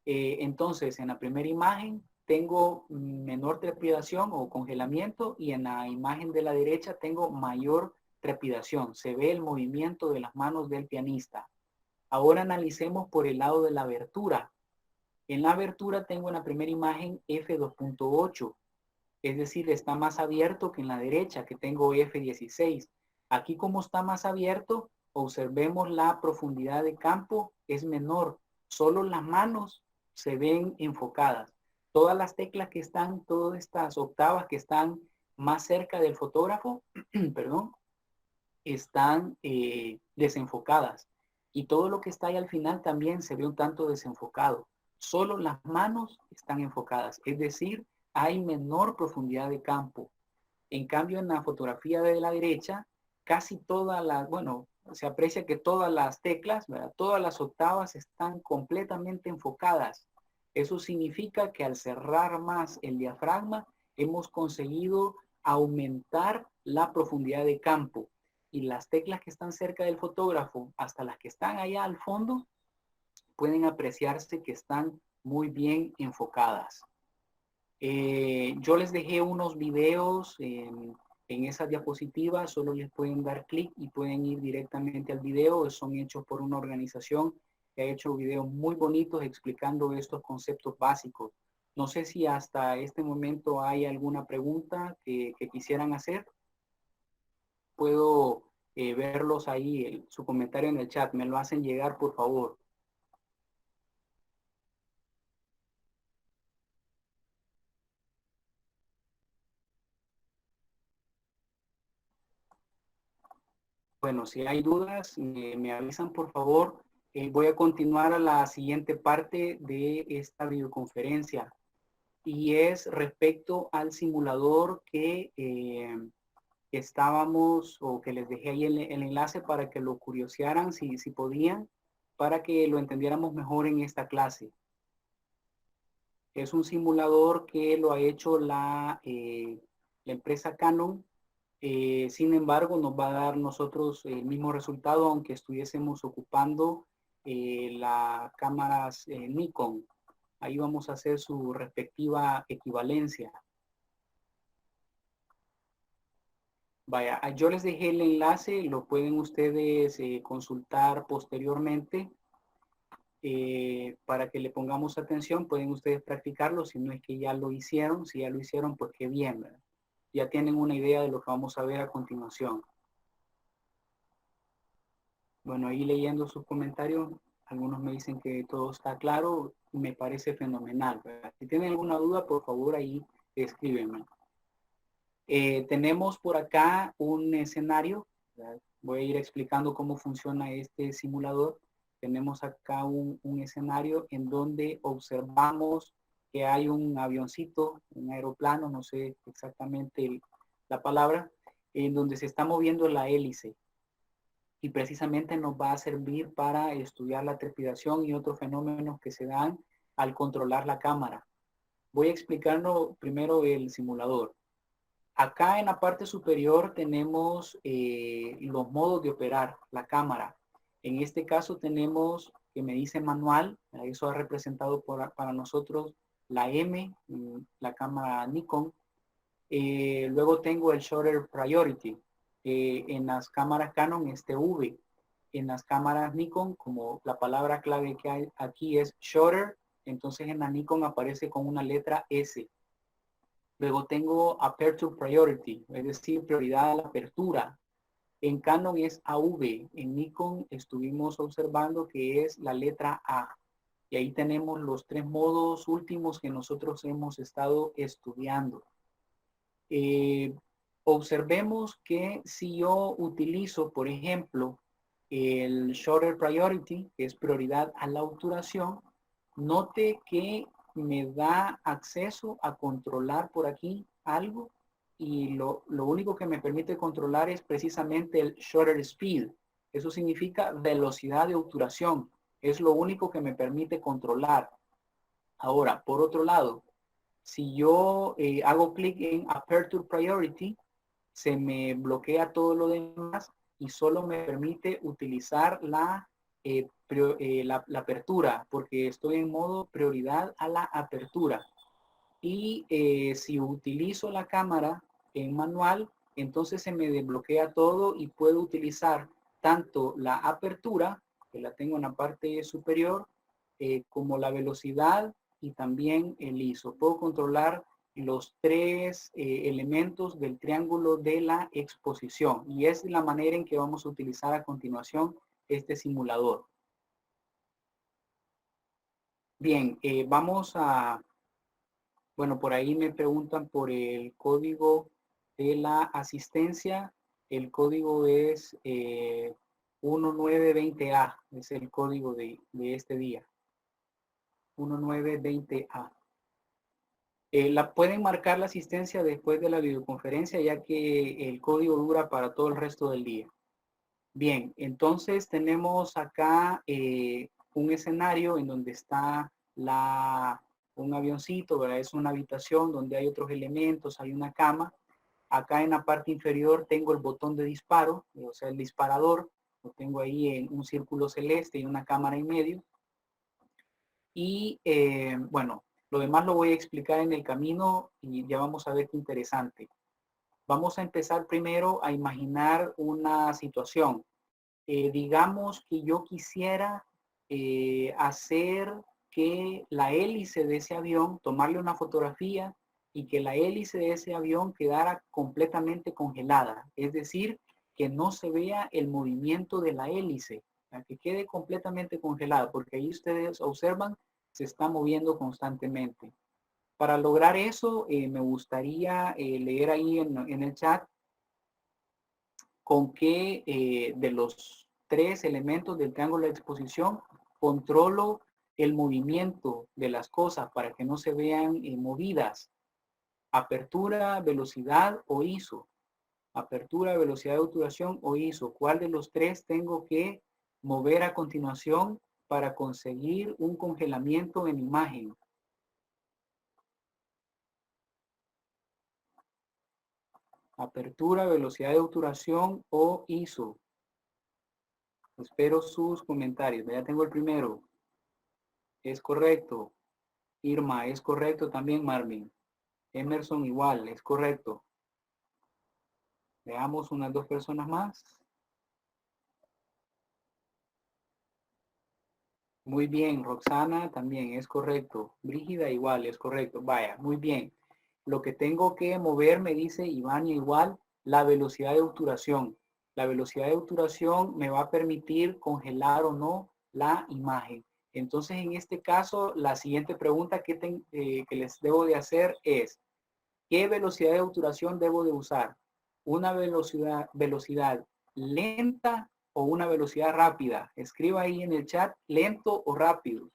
Entonces, en la primera imagen tengo menor trepidación o congelamiento y en la imagen de la derecha tengo mayor trepidación. Se ve el movimiento de las manos del pianista. Ahora analicemos por el lado de la abertura. En la abertura tengo en la primera imagen F2.8, es decir, está más abierto que en la derecha, que tengo F16. Aquí, como está más abierto, observemos la profundidad de campo es menor. Solo las manos se ven enfocadas. Todas las teclas que están, todas estas octavas que están más cerca del fotógrafo, perdón, están desenfocadas. Y todo lo que está ahí al final también se ve un tanto desenfocado. Solo las manos están enfocadas, es decir, hay menor profundidad de campo. En cambio, en la fotografía de la derecha, casi todas las, bueno, se aprecia que todas las teclas, ¿verdad? Todas las octavas están completamente enfocadas. Eso significa que al cerrar más el diafragma, hemos conseguido aumentar la profundidad de campo. Y las teclas que están cerca del fotógrafo, hasta las que están allá al fondo, pueden apreciarse que están muy bien enfocadas. Yo les dejé unos videos en esas diapositivas, solo les pueden dar clic y pueden ir directamente al video. Son hechos por una organización que ha hecho videos muy bonitos explicando estos conceptos básicos. No sé si hasta este momento hay alguna pregunta que quisieran hacer. Puedo verlos ahí, su comentario en el chat. Me lo hacen llegar, por favor. Bueno, si hay dudas, me avisan por favor. Voy a continuar a la siguiente parte de esta videoconferencia y es respecto al simulador que estábamos o que les dejé ahí el enlace para que lo curiosearan si podían, para que lo entendiéramos mejor en esta clase. Es un simulador que lo ha hecho la empresa Canon. Sin embargo, nos va a dar nosotros el mismo resultado aunque estuviésemos ocupando las cámaras Nikon. Ahí vamos a hacer su respectiva equivalencia. Vaya, yo les dejé el enlace, lo pueden ustedes consultar posteriormente para que le pongamos atención. Pueden ustedes practicarlo si no es que ya lo hicieron. Si ya lo hicieron, pues qué bien, ¿verdad? Ya tienen una idea de lo que vamos a ver a continuación. Bueno, ahí leyendo sus comentarios, algunos me dicen que todo está claro, me parece fenomenal, ¿verdad? Si tienen alguna duda, por favor, ahí escríbenme. Tenemos por acá un escenario, ¿verdad? Voy a ir explicando cómo funciona este simulador. Tenemos acá un escenario en donde observamos que hay un avioncito, un aeroplano, no sé exactamente la palabra, en donde se está moviendo la hélice. Y precisamente nos va a servir para estudiar la trepidación y otros fenómenos que se dan al controlar la cámara. Voy a explicarnos primero el simulador. Acá en la parte superior tenemos los modos de operar la cámara. En este caso tenemos que me dice manual, eso ha representado para nosotros la M, la cámara Nikon. Luego tengo el Shutter Priority. En las cámaras Canon es TV. En las cámaras Nikon, como la palabra clave que hay aquí es Shutter, entonces en la Nikon aparece con una letra S. Luego tengo Aperture Priority, es decir, prioridad a la apertura. En Canon es AV, en Nikon estuvimos observando que es la letra A. Y ahí tenemos los tres modos últimos que nosotros hemos estado estudiando. Observemos que si yo utilizo, por ejemplo, el Shutter Priority, que es prioridad a la obturación, note que me da acceso a controlar por aquí algo y lo único que me permite controlar es precisamente el Shutter Speed. Eso significa velocidad de obturación. Es lo único que me permite controlar. Ahora, por otro lado, si yo hago clic en Aperture Priority, se me bloquea todo lo demás y solo me permite utilizar la apertura, porque estoy en modo prioridad a la apertura. Y si utilizo la cámara en manual, entonces se me desbloquea todo y puedo utilizar tanto la apertura, que la tengo en la parte superior, como la velocidad y también el ISO. Puedo controlar los tres elementos del triángulo de la exposición y es la manera en que vamos a utilizar a continuación este simulador. Bien, vamos a, bueno, por ahí me preguntan por el código de la asistencia. El código es 1920A, es el código de este día. 1920A. Pueden marcar la asistencia después de la videoconferencia, ya que el código dura para todo el resto del día. Bien, entonces tenemos acá un escenario en donde está un avioncito, ¿verdad? Es una habitación donde hay otros elementos, hay una cama. Acá en la parte inferior tengo el botón de disparo, o sea, el disparador. Lo tengo ahí en un círculo celeste y una cámara en medio. Y bueno, lo demás lo voy a explicar en el camino y ya vamos a ver qué interesante. Vamos a empezar primero a imaginar una situación. Digamos que yo quisiera hacer que la hélice de ese avión, tomarle una fotografía y que la hélice de ese avión quedara completamente congelada. Es decir, que no se vea el movimiento de la hélice, que quede completamente congelada, porque ahí ustedes observan, se está moviendo constantemente. Para lograr eso, me gustaría leer ahí en el chat con qué de los tres elementos del triángulo de exposición controlo el movimiento de las cosas para que no se vean movidas. Apertura, velocidad o ISO. Apertura, velocidad de obturación o ISO. ¿Cuál de los tres tengo que mover a continuación para conseguir un congelamiento en imagen? Apertura, velocidad de obturación o ISO. Espero sus comentarios. Ya tengo el primero. Es correcto. Irma, es correcto también, Marvin. Emerson, igual, es correcto. Veamos unas dos personas más. Muy bien, Roxana también, es correcto. Brígida, igual, es correcto. Vaya, muy bien. Lo que tengo que mover, me dice Iván, igual, la velocidad de obturación. La velocidad de obturación me va a permitir congelar o no la imagen. Entonces, en este caso, la siguiente pregunta que les debo de hacer es, ¿qué velocidad de obturación debo de usar? ¿Una velocidad lenta o una velocidad rápida? Escriba ahí en el chat, lento o rápido.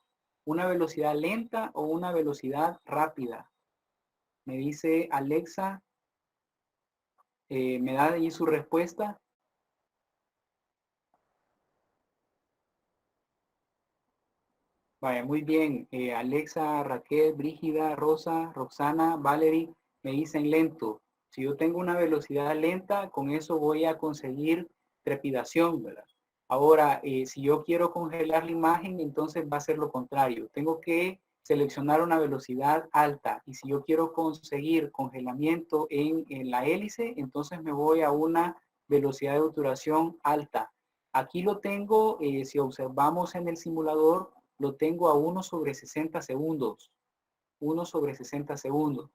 ¿Una velocidad lenta o una velocidad rápida? Me dice Alexa, me da ahí su respuesta. Vaya, muy bien. Alexa, Raquel, Brígida, Rosa, Roxana, Valerie, me dicen lento. Si yo tengo una velocidad lenta, con eso voy a conseguir trepidación, ¿verdad? Ahora, si yo quiero congelar la imagen, entonces va a ser lo contrario. Tengo que seleccionar una velocidad alta. Y si yo quiero conseguir congelamiento en la hélice, entonces me voy a una velocidad de obturación alta. Aquí lo tengo, si observamos en el simulador, lo tengo a 1 sobre 60 segundos. 1 sobre 60 segundos.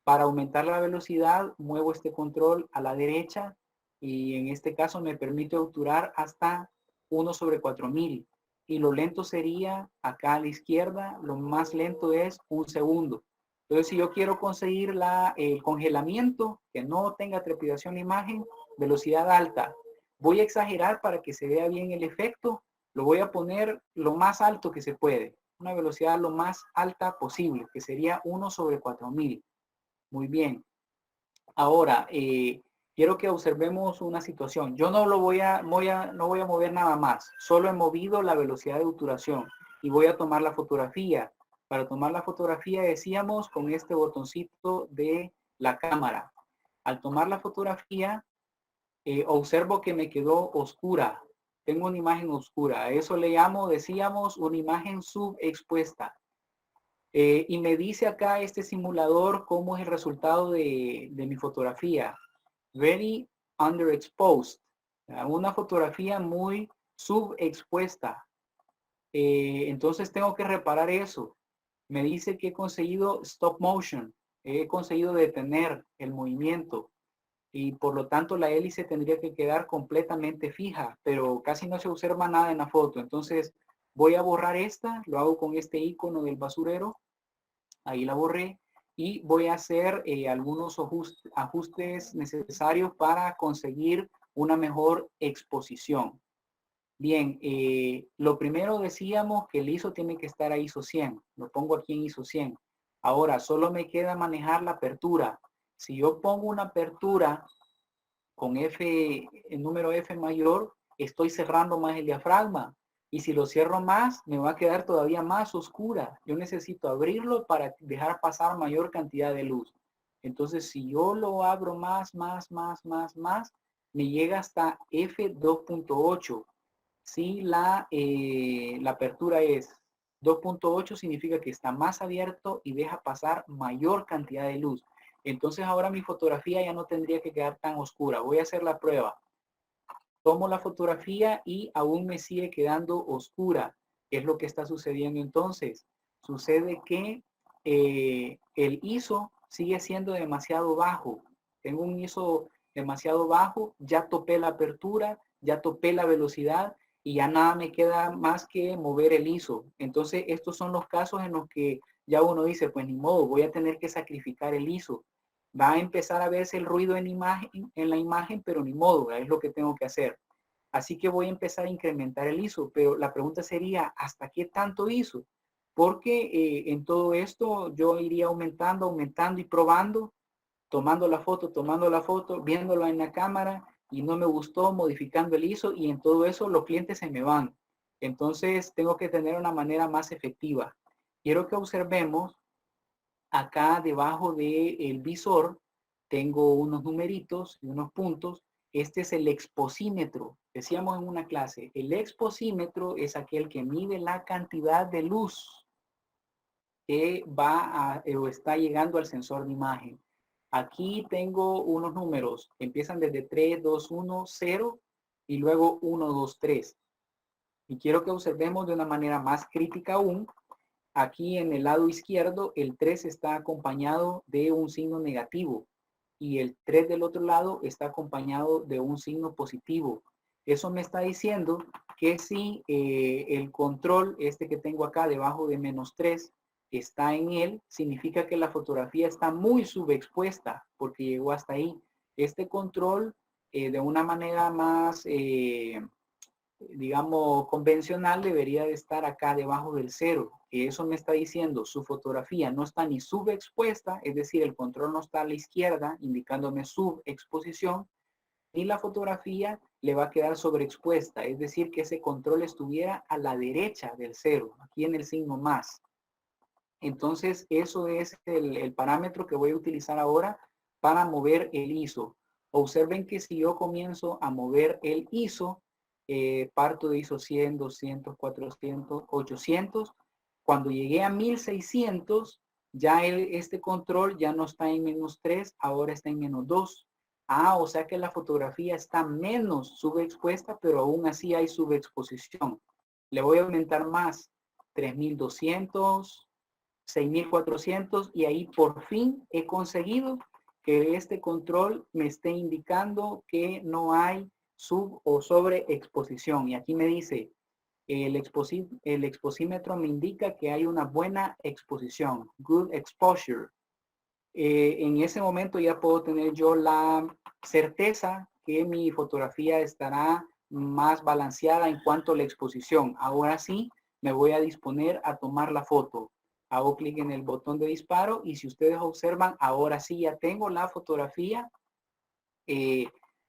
Para aumentar la velocidad, muevo este control a la derecha y en este caso me permite obturar hasta 1 sobre 4000. Y lo lento sería acá a la izquierda, lo más lento es 1 segundo. Entonces, si yo quiero conseguir el congelamiento, que no tenga trepidación de imagen, velocidad alta. Voy a exagerar para que se vea bien el efecto. Lo voy a poner lo más alto que se puede. Una velocidad lo más alta posible, que sería 1 sobre 4000. Muy bien. Ahora, quiero que observemos una situación. Yo no voy a mover nada más. Solo he movido la velocidad de obturación y voy a tomar la fotografía. Para tomar la fotografía decíamos con este botoncito de la cámara. Al tomar la fotografía, observo que me quedó oscura. Tengo una imagen oscura. A eso le llamo, decíamos, una imagen subexpuesta. Y me dice acá este simulador cómo es el resultado de mi fotografía. Very underexposed. Una fotografía muy subexpuesta. Entonces tengo que reparar eso. Me dice que he conseguido stop motion. He conseguido detener el movimiento. Y por lo tanto la hélice tendría que quedar completamente fija, pero casi no se observa nada en la foto. Entonces voy a borrar esta, lo hago con este icono del basurero. Ahí la borré y voy a hacer algunos ajustes necesarios para conseguir una mejor exposición. Bien, lo primero decíamos que el ISO tiene que estar a ISO 100. Lo pongo aquí en ISO 100. Ahora, solo me queda manejar la apertura. Si yo pongo una apertura con F, el número F mayor, estoy cerrando más el diafragma. Y si lo cierro más, me va a quedar todavía más oscura. Yo necesito abrirlo para dejar pasar mayor cantidad de luz. Entonces, si yo lo abro más, me llega hasta F2.8. Si la apertura es 2.8, significa que está más abierto y deja pasar mayor cantidad de luz. Entonces ahora mi fotografía ya no tendría que quedar tan oscura. Voy a hacer la prueba. Tomo la fotografía y aún me sigue quedando oscura. ¿Qué es lo que está sucediendo entonces? Sucede que el ISO sigue siendo demasiado bajo. Tengo un ISO demasiado bajo, ya topé la apertura, ya topé la velocidad y ya nada me queda más que mover el ISO. Entonces estos son los casos en los que ya uno dice, pues ni modo, voy a tener que sacrificar el ISO. Va a empezar a verse el ruido en la imagen, pero ni modo, es lo que tengo que hacer. Así que voy a empezar a incrementar el ISO, pero la pregunta sería, ¿hasta qué tanto ISO? Porque en todo esto yo iría aumentando y probando, tomando la foto, viéndolo en la cámara y no me gustó, modificando el ISO y en todo eso los clientes se me van. Entonces tengo que tener una manera más efectiva. Quiero que observemos acá debajo del visor tengo unos numeritos y unos puntos. Este es el exposímetro. Decíamos en una clase, el exposímetro es aquel que mide la cantidad de luz que va o está llegando al sensor de imagen. Aquí tengo unos números que empiezan desde 3, 2, 1, 0 y luego 1, 2, 3. Y quiero que observemos de una manera más crítica aún. Aquí en el lado izquierdo, el 3 está acompañado de un signo negativo y el 3 del otro lado está acompañado de un signo positivo. Eso me está diciendo que si el control, este que tengo acá debajo de -3, está en él, significa que la fotografía está muy subexpuesta porque llegó hasta ahí. Este control, de una manera más digamos, convencional debería de estar acá debajo del 0. Y eso me está diciendo, su fotografía no está ni subexpuesta, es decir, el control no está a la izquierda, indicándome subexposición, ni la fotografía le va a quedar sobreexpuesta, es decir, que ese control estuviera a la derecha del 0, aquí en el signo más. Entonces, eso es el parámetro que voy a utilizar ahora para mover el ISO. Observen que si yo comienzo a mover el ISO, parto de ISO 100, 200, 400, 800. Cuando llegué a 1600, ya este control ya no está en -3, ahora está en -2. Ah, o sea que la fotografía está menos subexpuesta, pero aún así hay subexposición. Le voy a aumentar más, 3200, 6400 y ahí por fin he conseguido que este control me esté indicando que no hay sub o sobreexposición. Y aquí me dice, el exposímetro me indica que hay una buena exposición, good exposure. En ese momento ya puedo tener yo la certeza que mi fotografía estará más balanceada en cuanto a la exposición. Ahora sí, me voy a disponer a tomar la foto. Hago clic en el botón de disparo y si ustedes observan, ahora sí ya tengo la fotografía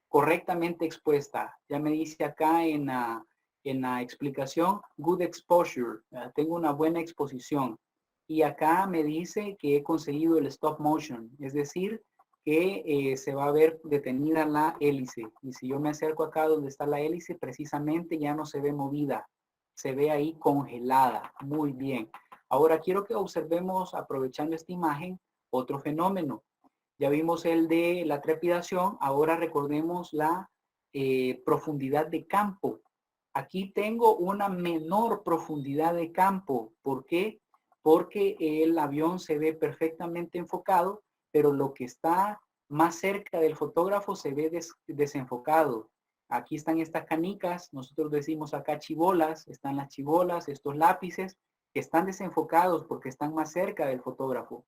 correctamente expuesta. Ya me dice acá en la explicación, good exposure. Tengo una buena exposición. Y acá me dice que he conseguido el stop motion, es decir, que se va a ver detenida la hélice. Y si yo me acerco acá donde está la hélice, precisamente ya no se ve movida, se ve ahí congelada. Muy bien. Ahora quiero que observemos, aprovechando esta imagen, otro fenómeno. Ya vimos el de la trepidación, ahora recordemos la profundidad de campo. Aquí tengo una menor profundidad de campo. ¿Por qué? Porque el avión se ve perfectamente enfocado, pero lo que está más cerca del fotógrafo se ve desenfocado. Aquí están estas canicas, nosotros decimos acá chibolas, están las chibolas, estos lápices, que están desenfocados porque están más cerca del fotógrafo.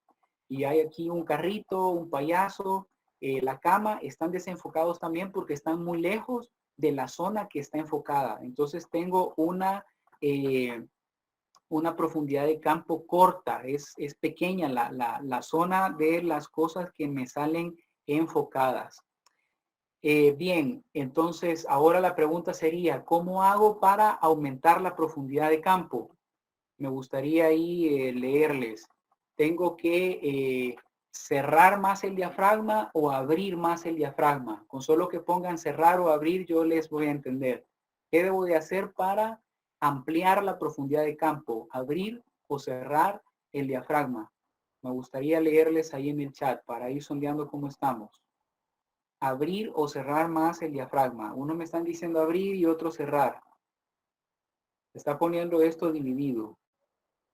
Y hay aquí un carrito, un payaso, la cama, están desenfocados también porque están muy lejos de la zona que está enfocada. Entonces tengo una una profundidad de campo corta, es pequeña la zona de las cosas que me salen enfocadas. Bien, entonces ahora la pregunta sería, ¿cómo hago para aumentar la profundidad de campo? Me gustaría ahí leerles. Tengo que cerrar más el diafragma o abrir más el diafragma. Con solo que pongan cerrar o abrir, yo les voy a entender. ¿Qué debo de hacer para ampliar la profundidad de campo? ¿Abrir o cerrar el diafragma? Me gustaría leerles ahí en el chat para ir sondeando cómo estamos. Abrir o cerrar más el diafragma. Uno me están diciendo abrir y otro cerrar. Se está poniendo esto dividido.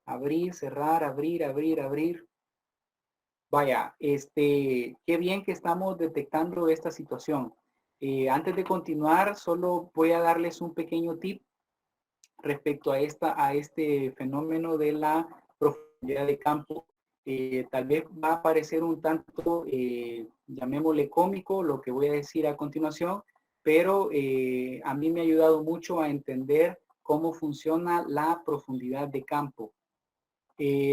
Abrir, cerrar, abrir, abrir, abrir. Vaya, qué bien que estamos detectando esta situación. Antes de continuar, solo voy a darles un pequeño tip respecto a este fenómeno de la profundidad de campo. Tal vez va a parecer un tanto, llamémosle cómico, lo que voy a decir a continuación, pero a mí me ha ayudado mucho a entender cómo funciona la profundidad de campo.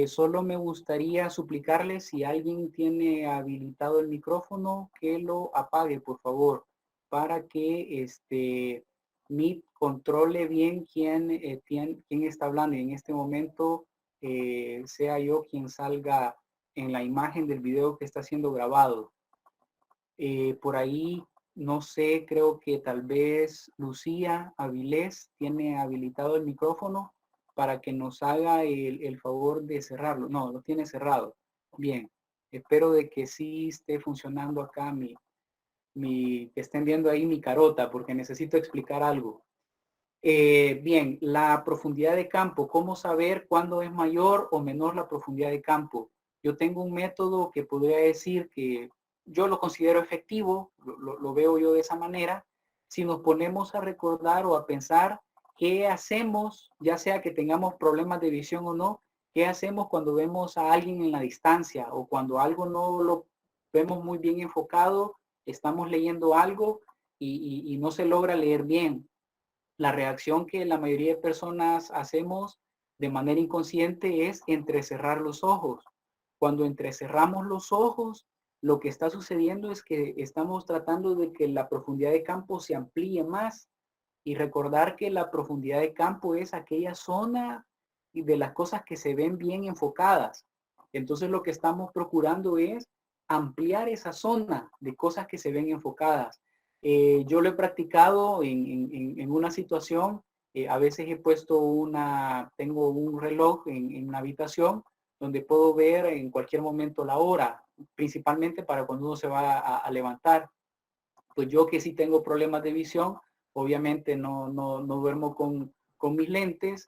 Solo me gustaría suplicarle si alguien tiene habilitado el micrófono que lo apague, por favor, para que Meet controle bien quién está hablando y en este momento sea yo quien salga en la imagen del video que está siendo grabado. Por ahí, no sé, creo que tal vez Lucía Avilés tiene habilitado el micrófono para que nos haga el favor de cerrarlo. No, lo tiene cerrado. Bien, espero de que sí esté funcionando acá que estén viendo ahí mi carota porque necesito explicar algo. Bien, la profundidad de campo, ¿cómo saber cuándo es mayor o menor la profundidad de campo? Yo tengo un método que podría decir que yo lo considero efectivo, lo veo yo de esa manera. Si nos ponemos a recordar o a pensar qué hacemos, ya sea que tengamos problemas de visión o no, qué hacemos cuando vemos a alguien en la distancia o cuando algo no lo vemos muy bien enfocado, estamos leyendo algo y no se logra leer bien. La reacción que la mayoría de personas hacemos de manera inconsciente es entrecerrar los ojos. Cuando entrecerramos los ojos, lo que está sucediendo es que estamos tratando de que la profundidad de campo se amplíe más y recordar que la profundidad de campo es aquella zona de las cosas que se ven bien enfocadas. Entonces lo que estamos procurando es ampliar esa zona de cosas que se ven enfocadas. Yo lo he practicado en una situación, a veces he puesto tengo un reloj en una habitación donde puedo ver en cualquier momento la hora, principalmente para cuando uno se va a levantar. Pues yo que sí tengo problemas de visión, obviamente no duermo con mis lentes.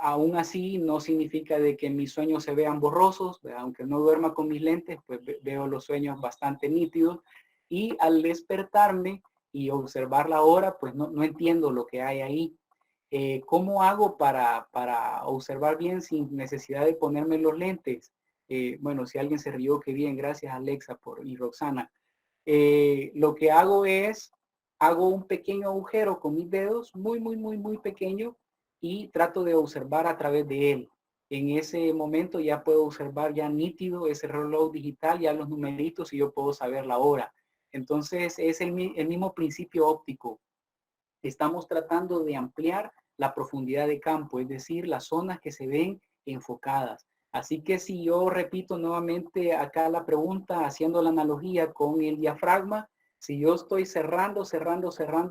Aún así no significa de que mis sueños se vean borrosos, aunque no duerma con mis lentes, pues veo los sueños bastante nítidos y al despertarme y observar la hora, pues no entiendo lo que hay ahí. ¿Cómo hago para observar bien sin necesidad de ponerme los lentes? Bueno, si alguien se rió, qué bien, gracias Alexa y Roxana. Lo que hago es, hago un pequeño agujero con mis dedos, muy pequeño, y trato de observar a través de él. En ese momento ya puedo observar ya nítido ese reloj digital, ya los numeritos y yo puedo saber la hora. Entonces es el mismo principio óptico. Estamos tratando de ampliar la profundidad de campo, es decir, las zonas que se ven enfocadas. Así que si yo repito nuevamente acá la pregunta, haciendo la analogía con el diafragma, si yo estoy cerrando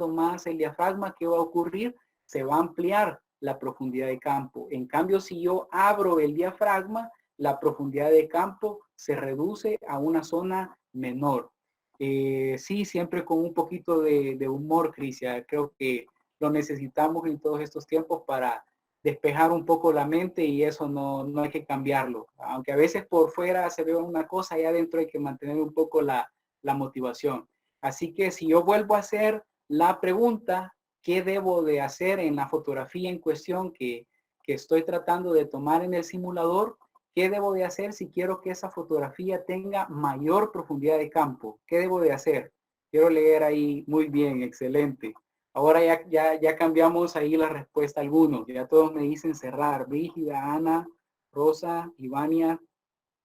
más el diafragma, ¿qué va a ocurrir? Se va a ampliar la profundidad de campo. En cambio, si yo abro el diafragma, la profundidad de campo se reduce a una zona menor. Sí, siempre con un poquito de humor, Crisia. Creo que lo necesitamos en todos estos tiempos para despejar un poco la mente y eso no hay que cambiarlo. Aunque a veces por fuera se ve una cosa, y adentro hay que mantener un poco la motivación. Así que si yo vuelvo a hacer la pregunta, ¿qué debo de hacer en la fotografía en cuestión que estoy tratando de tomar en el simulador? ¿Qué debo de hacer si quiero que esa fotografía tenga mayor profundidad de campo? ¿Qué debo de hacer? Quiero leer ahí muy bien, excelente. Ahora ya cambiamos ahí la respuesta a algunos. Ya todos me dicen cerrar. Brígida, Ana, Rosa, Ivania,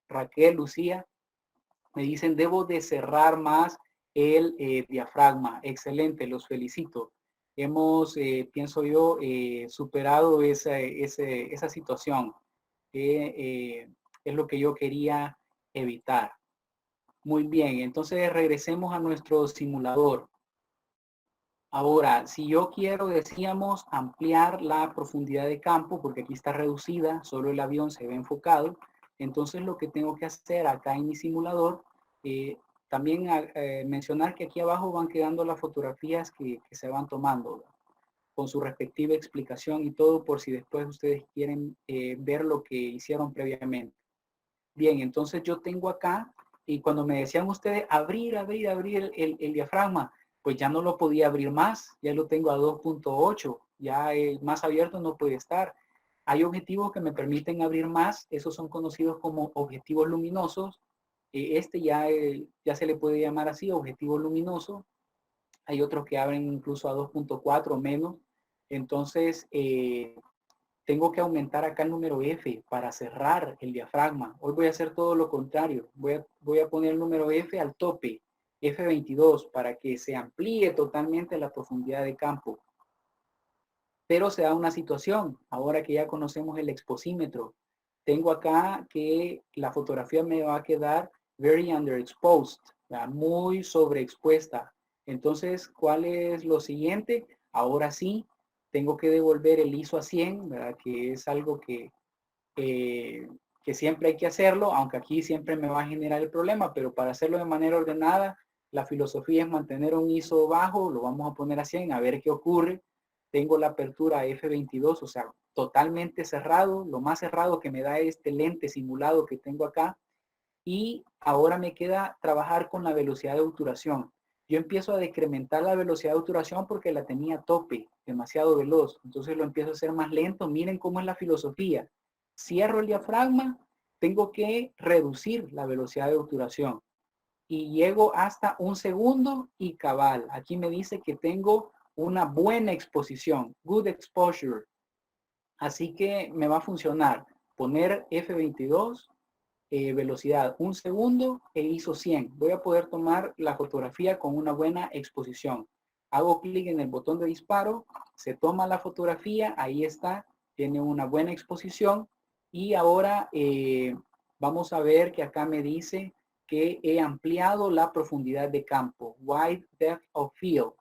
Raquel, Lucía. Me dicen, debo de cerrar más el diafragma. Excelente, los felicito. Hemos, pienso yo, superado esa situación. Es lo que yo quería evitar. Muy bien, entonces regresemos a nuestro simulador. Ahora, si yo quiero, decíamos, ampliar la profundidad de campo, porque aquí está reducida, solo el avión se ve enfocado, entonces lo que tengo que hacer acá en mi simulador, también mencionar que aquí abajo van quedando las fotografías que se van tomando, con su respectiva explicación y todo, por si después ustedes quieren ver lo que hicieron previamente. Bien, entonces yo tengo acá, y cuando me decían ustedes abrir el diafragma, pues ya no lo podía abrir más, ya lo tengo a 2.8, ya el más abierto no puede estar. Hay objetivos que me permiten abrir más, esos son conocidos como objetivos luminosos. Este ya se le puede llamar así, objetivo luminoso. Hay otros que abren incluso a 2.4 o menos. Entonces, tengo que aumentar acá el número F para cerrar el diafragma. Hoy voy a hacer todo lo contrario. Voy a poner el número F al tope, F22, para que se amplíe totalmente la profundidad de campo. Pero se da una situación, ahora que ya conocemos el exposímetro. Tengo acá que la fotografía me va a quedar very underexposed, muy sobreexpuesta. Entonces, ¿cuál es lo siguiente? Ahora sí, tengo que devolver el ISO a 100, ¿verdad? Que es algo que siempre hay que hacerlo, aunque aquí siempre me va a generar el problema, pero para hacerlo de manera ordenada, la filosofía es mantener un ISO bajo, lo vamos a poner a 100, a ver qué ocurre. Tengo la apertura F22, o sea, totalmente cerrado, lo más cerrado que me da este lente simulado que tengo acá. Y ahora me queda trabajar con la velocidad de obturación. Yo empiezo a decrementar la velocidad de obturación porque la tenía a tope, demasiado veloz. Entonces lo empiezo a hacer más lento. Miren cómo es la filosofía. Cierro el diafragma, tengo que reducir la velocidad de obturación. Y llego hasta 1 segundo y cabal. Aquí me dice que tengo una buena exposición, good exposure. Así que me va a funcionar poner F22, velocidad 1 segundo e ISO 100. Voy a poder tomar la fotografía con una buena exposición. Hago clic en el botón de disparo, se toma la fotografía, ahí está, tiene una buena exposición y ahora vamos a ver que acá me dice que he ampliado la profundidad de campo, wide depth of field.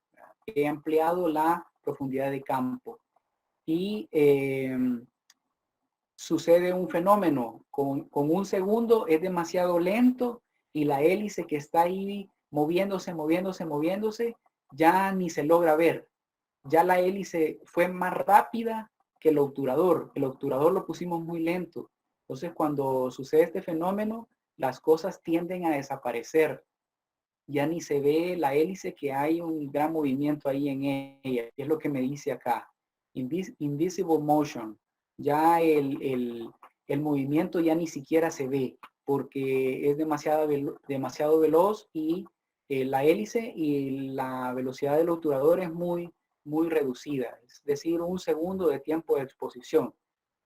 He ampliado la profundidad de campo y sucede un fenómeno. Con 1 segundo es demasiado lento y la hélice que está ahí moviéndose, ya ni se logra ver. Ya la hélice fue más rápida que el obturador. El obturador lo pusimos muy lento. Entonces, cuando sucede este fenómeno, las cosas tienden a desaparecer. Ya ni se ve la hélice, que hay un gran movimiento ahí en ella. Es lo que me dice acá. Invisible motion. Ya el movimiento ya ni siquiera se ve porque es demasiado veloz y la hélice y la velocidad del obturador es muy reducida. Es decir, 1 segundo de tiempo de exposición.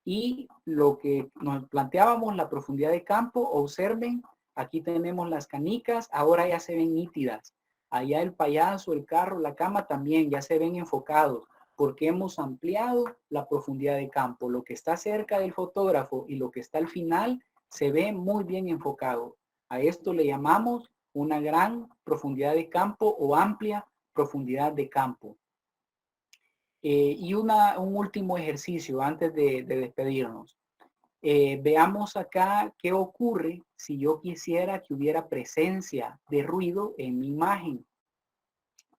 Y lo que nos planteábamos, la profundidad de campo, observen, aquí tenemos las canicas, ahora ya se ven nítidas. Allá el payaso, el carro, la cama también ya se ven enfocados, porque hemos ampliado la profundidad de campo. Lo que está cerca del fotógrafo y lo que está al final se ve muy bien enfocado. A esto le llamamos una gran profundidad de campo o amplia profundidad de campo. Y un último ejercicio antes de despedirnos. Veamos acá qué ocurre si yo quisiera que hubiera presencia de ruido en mi imagen.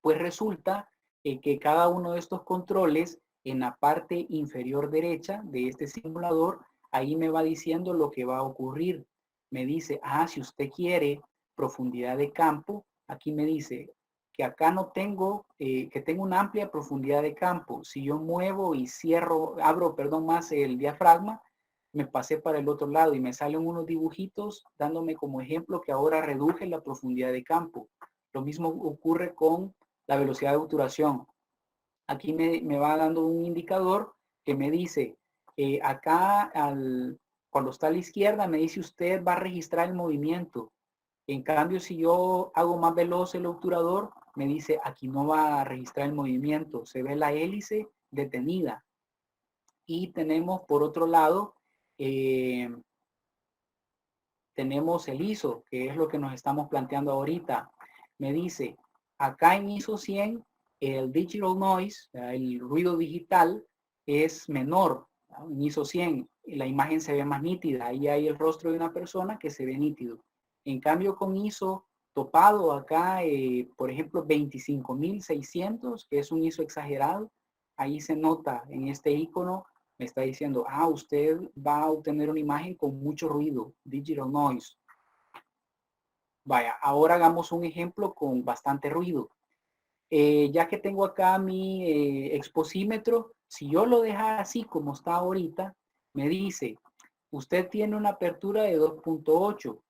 Pues resulta que cada uno de estos controles en la parte inferior derecha de este simulador, ahí me va diciendo lo que va a ocurrir. Me dice, si usted quiere profundidad de campo, aquí me dice que acá no tengo, que tengo una amplia profundidad de campo. Si yo muevo y abro más el diafragma, me pasé para el otro lado y me salen unos dibujitos dándome como ejemplo que ahora reduje la profundidad de campo. Lo mismo ocurre con la velocidad de obturación. aquí me va dando un indicador que me dice, acá cuando está a la izquierda me dice usted va a registrar el movimiento. En cambio, si yo hago más veloz el obturador, me dice aquí no va a registrar el movimiento. Se ve la hélice detenida. Y tenemos por otro lado, tenemos el ISO, que es lo que nos estamos planteando ahorita. Me dice, acá en ISO 100, el digital noise, el ruido digital, es menor. En ISO 100, la imagen se ve más nítida. Ahí hay el rostro de una persona que se ve nítido. En cambio, con ISO topado acá, por ejemplo, 25.600, que es un ISO exagerado, ahí se nota en este icono, me está diciendo, usted va a obtener una imagen con mucho ruido, digital noise. Vaya, ahora hagamos un ejemplo con bastante ruido. Ya que tengo acá mi exposímetro, si yo lo dejo así como está ahorita, me dice, usted tiene una apertura de 2.8,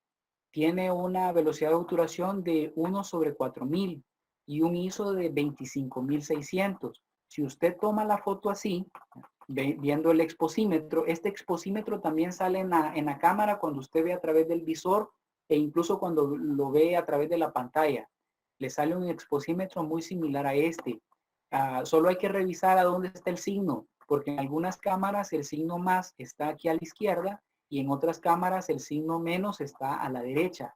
tiene una velocidad de obturación de 1/4000 y un ISO de 25.600. Si usted toma la foto así, viendo el exposímetro, este exposímetro también sale en la cámara cuando usted ve a través del visor e incluso cuando lo ve a través de la pantalla. Le sale un exposímetro muy similar a este. Solo hay que revisar a dónde está el signo, porque en algunas cámaras el signo más está aquí a la izquierda y en otras cámaras el signo menos está a la derecha.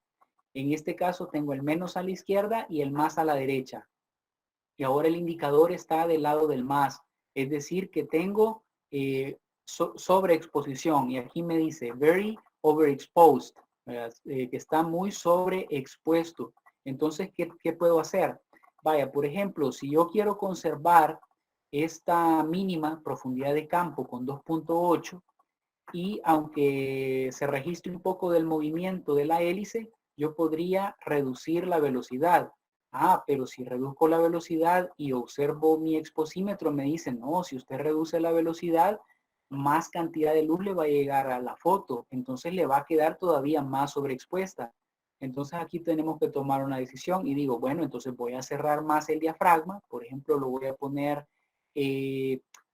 En este caso tengo el menos a la izquierda y el más a la derecha. Y ahora el indicador está del lado del más. Es decir, que tengo sobreexposición. Y aquí me dice very overexposed, que está muy sobreexpuesto. Entonces, ¿qué puedo hacer? Vaya, por ejemplo, si yo quiero conservar esta mínima profundidad de campo con 2.8 y aunque se registre un poco del movimiento de la hélice, yo podría reducir la velocidad. Pero si reduzco la velocidad y observo mi exposímetro, me dice, no, si usted reduce la velocidad, más cantidad de luz le va a llegar a la foto, entonces le va a quedar todavía más sobreexpuesta. Entonces aquí tenemos que tomar una decisión y digo, bueno, entonces voy a cerrar más el diafragma, por ejemplo, lo voy a poner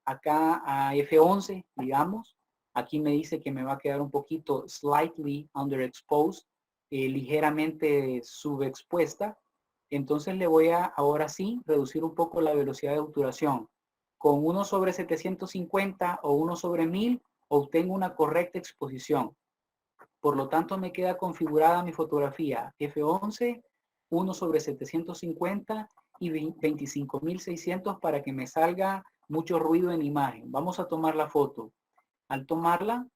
acá a F11, digamos. Aquí me dice que me va a quedar un poquito slightly underexposed, ligeramente subexpuesta. Entonces le voy a, ahora sí, reducir un poco la velocidad de obturación. Con 1/750 o 1/1000 obtengo una correcta exposición. Por lo tanto, me queda configurada mi fotografía F11, 1/750 y 25.600 para que me salga mucho ruido en imagen. Vamos a tomar la foto. Al tomarla,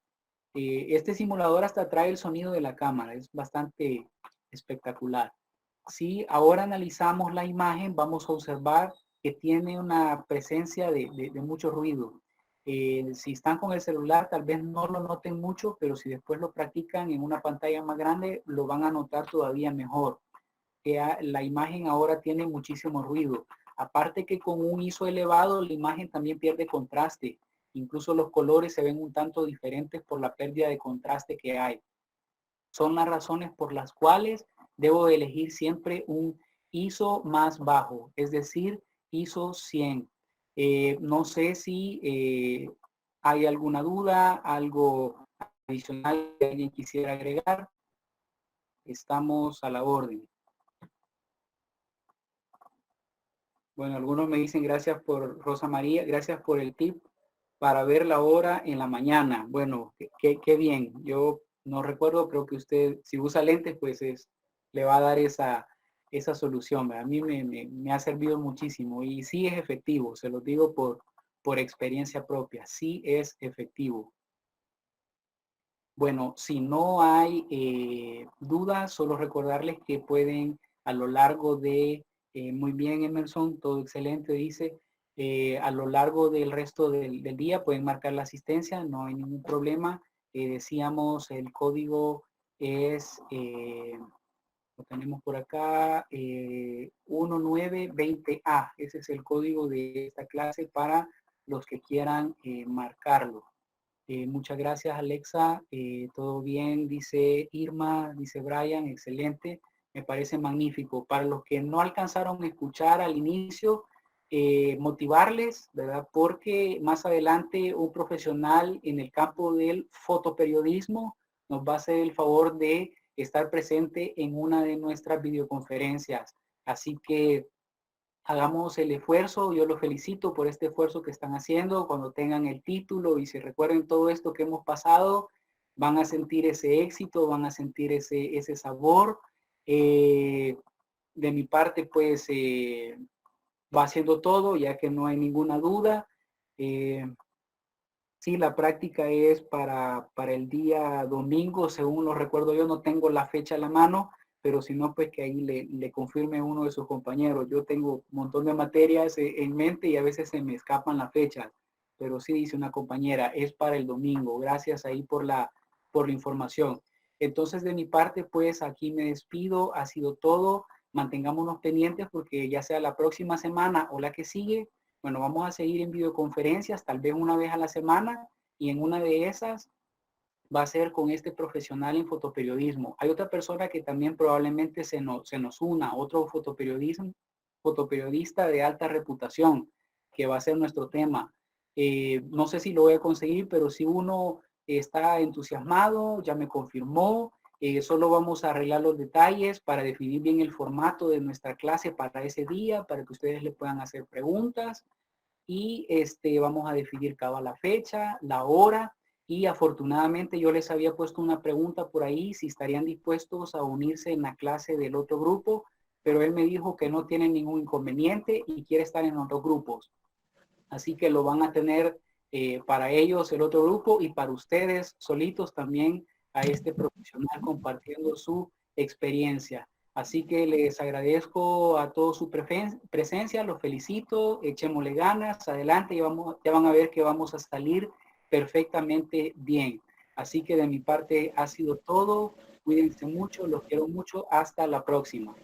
este simulador hasta trae el sonido de la cámara. Es bastante espectacular. Si ahora analizamos la imagen, vamos a observar que tiene una presencia de mucho ruido. Si están con el celular, tal vez no lo noten mucho, pero si después lo practican en una pantalla más grande, lo van a notar todavía mejor. La imagen ahora tiene muchísimo ruido. Aparte que con un ISO elevado, la imagen también pierde contraste. Incluso los colores se ven un tanto diferentes por la pérdida de contraste que hay. Son las razones por las cuales debo elegir siempre un ISO más bajo, es decir, ISO 100. No sé si hay alguna duda, algo adicional que alguien quisiera agregar. Estamos a la orden. Bueno, algunos me dicen gracias por Rosa María, gracias por el tip para ver la hora en la mañana. Bueno, qué bien. Yo no recuerdo, creo que usted, si usa lentes, pues le va a dar esa solución. A mí me ha servido muchísimo y sí es efectivo, se lo digo por experiencia propia, sí es efectivo. Bueno, si no hay dudas, solo recordarles que pueden a lo largo de, muy bien Emerson, todo excelente, dice, a lo largo del resto del día pueden marcar la asistencia, no hay ningún problema. Decíamos, el código es, lo tenemos por acá, 1920A, ese es el código de esta clase para los que quieran marcarlo. Muchas gracias, Alexa. Todo bien, dice Irma, dice Brian, excelente. Me parece magnífico. Para los que no alcanzaron a escuchar al inicio, motivarles, ¿verdad? Porque más adelante un profesional en el campo del fotoperiodismo nos va a hacer el favor de estar presente en una de nuestras videoconferencias. Así que hagamos el esfuerzo, yo los felicito por este esfuerzo que están haciendo. Cuando tengan el título y se recuerden todo esto que hemos pasado, van a sentir ese éxito, van a sentir ese sabor. De mi parte, pues va haciendo todo, ya que no hay ninguna duda. Eh, sí, la práctica es para el día domingo, según lo recuerdo yo, no tengo la fecha a la mano, pero si no, pues que ahí le confirme uno de sus compañeros. Yo tengo un montón de materias en mente y a veces se me escapan las fechas, pero sí dice una compañera, es para el domingo. Gracias ahí por la información. Entonces, de mi parte, pues aquí me despido. Ha sido todo. Mantengámonos pendientes porque ya sea la próxima semana o la que sigue, bueno, vamos a seguir en videoconferencias, tal vez una vez a la semana, y en una de esas va a ser con este profesional en fotoperiodismo. Hay otra persona que también probablemente se nos una, otro fotoperiodista de alta reputación, que va a ser nuestro tema. No sé si lo voy a conseguir, pero si uno está entusiasmado, ya me confirmó. Solo vamos a arreglar los detalles para definir bien el formato de nuestra clase para ese día, para que ustedes le puedan hacer preguntas y vamos a definir cada la fecha, la hora y afortunadamente yo les había puesto una pregunta por ahí si estarían dispuestos a unirse en la clase del otro grupo, pero él me dijo que no tiene ningún inconveniente y quiere estar en otros grupos. Así que lo van a tener para ellos el otro grupo y para ustedes solitos también a este profesional compartiendo su experiencia. Así que les agradezco a todos su presencia, los felicito, echémosle ganas, adelante, ya van a ver que vamos a salir perfectamente bien. Así que de mi parte ha sido todo, cuídense mucho, los quiero mucho, hasta la próxima.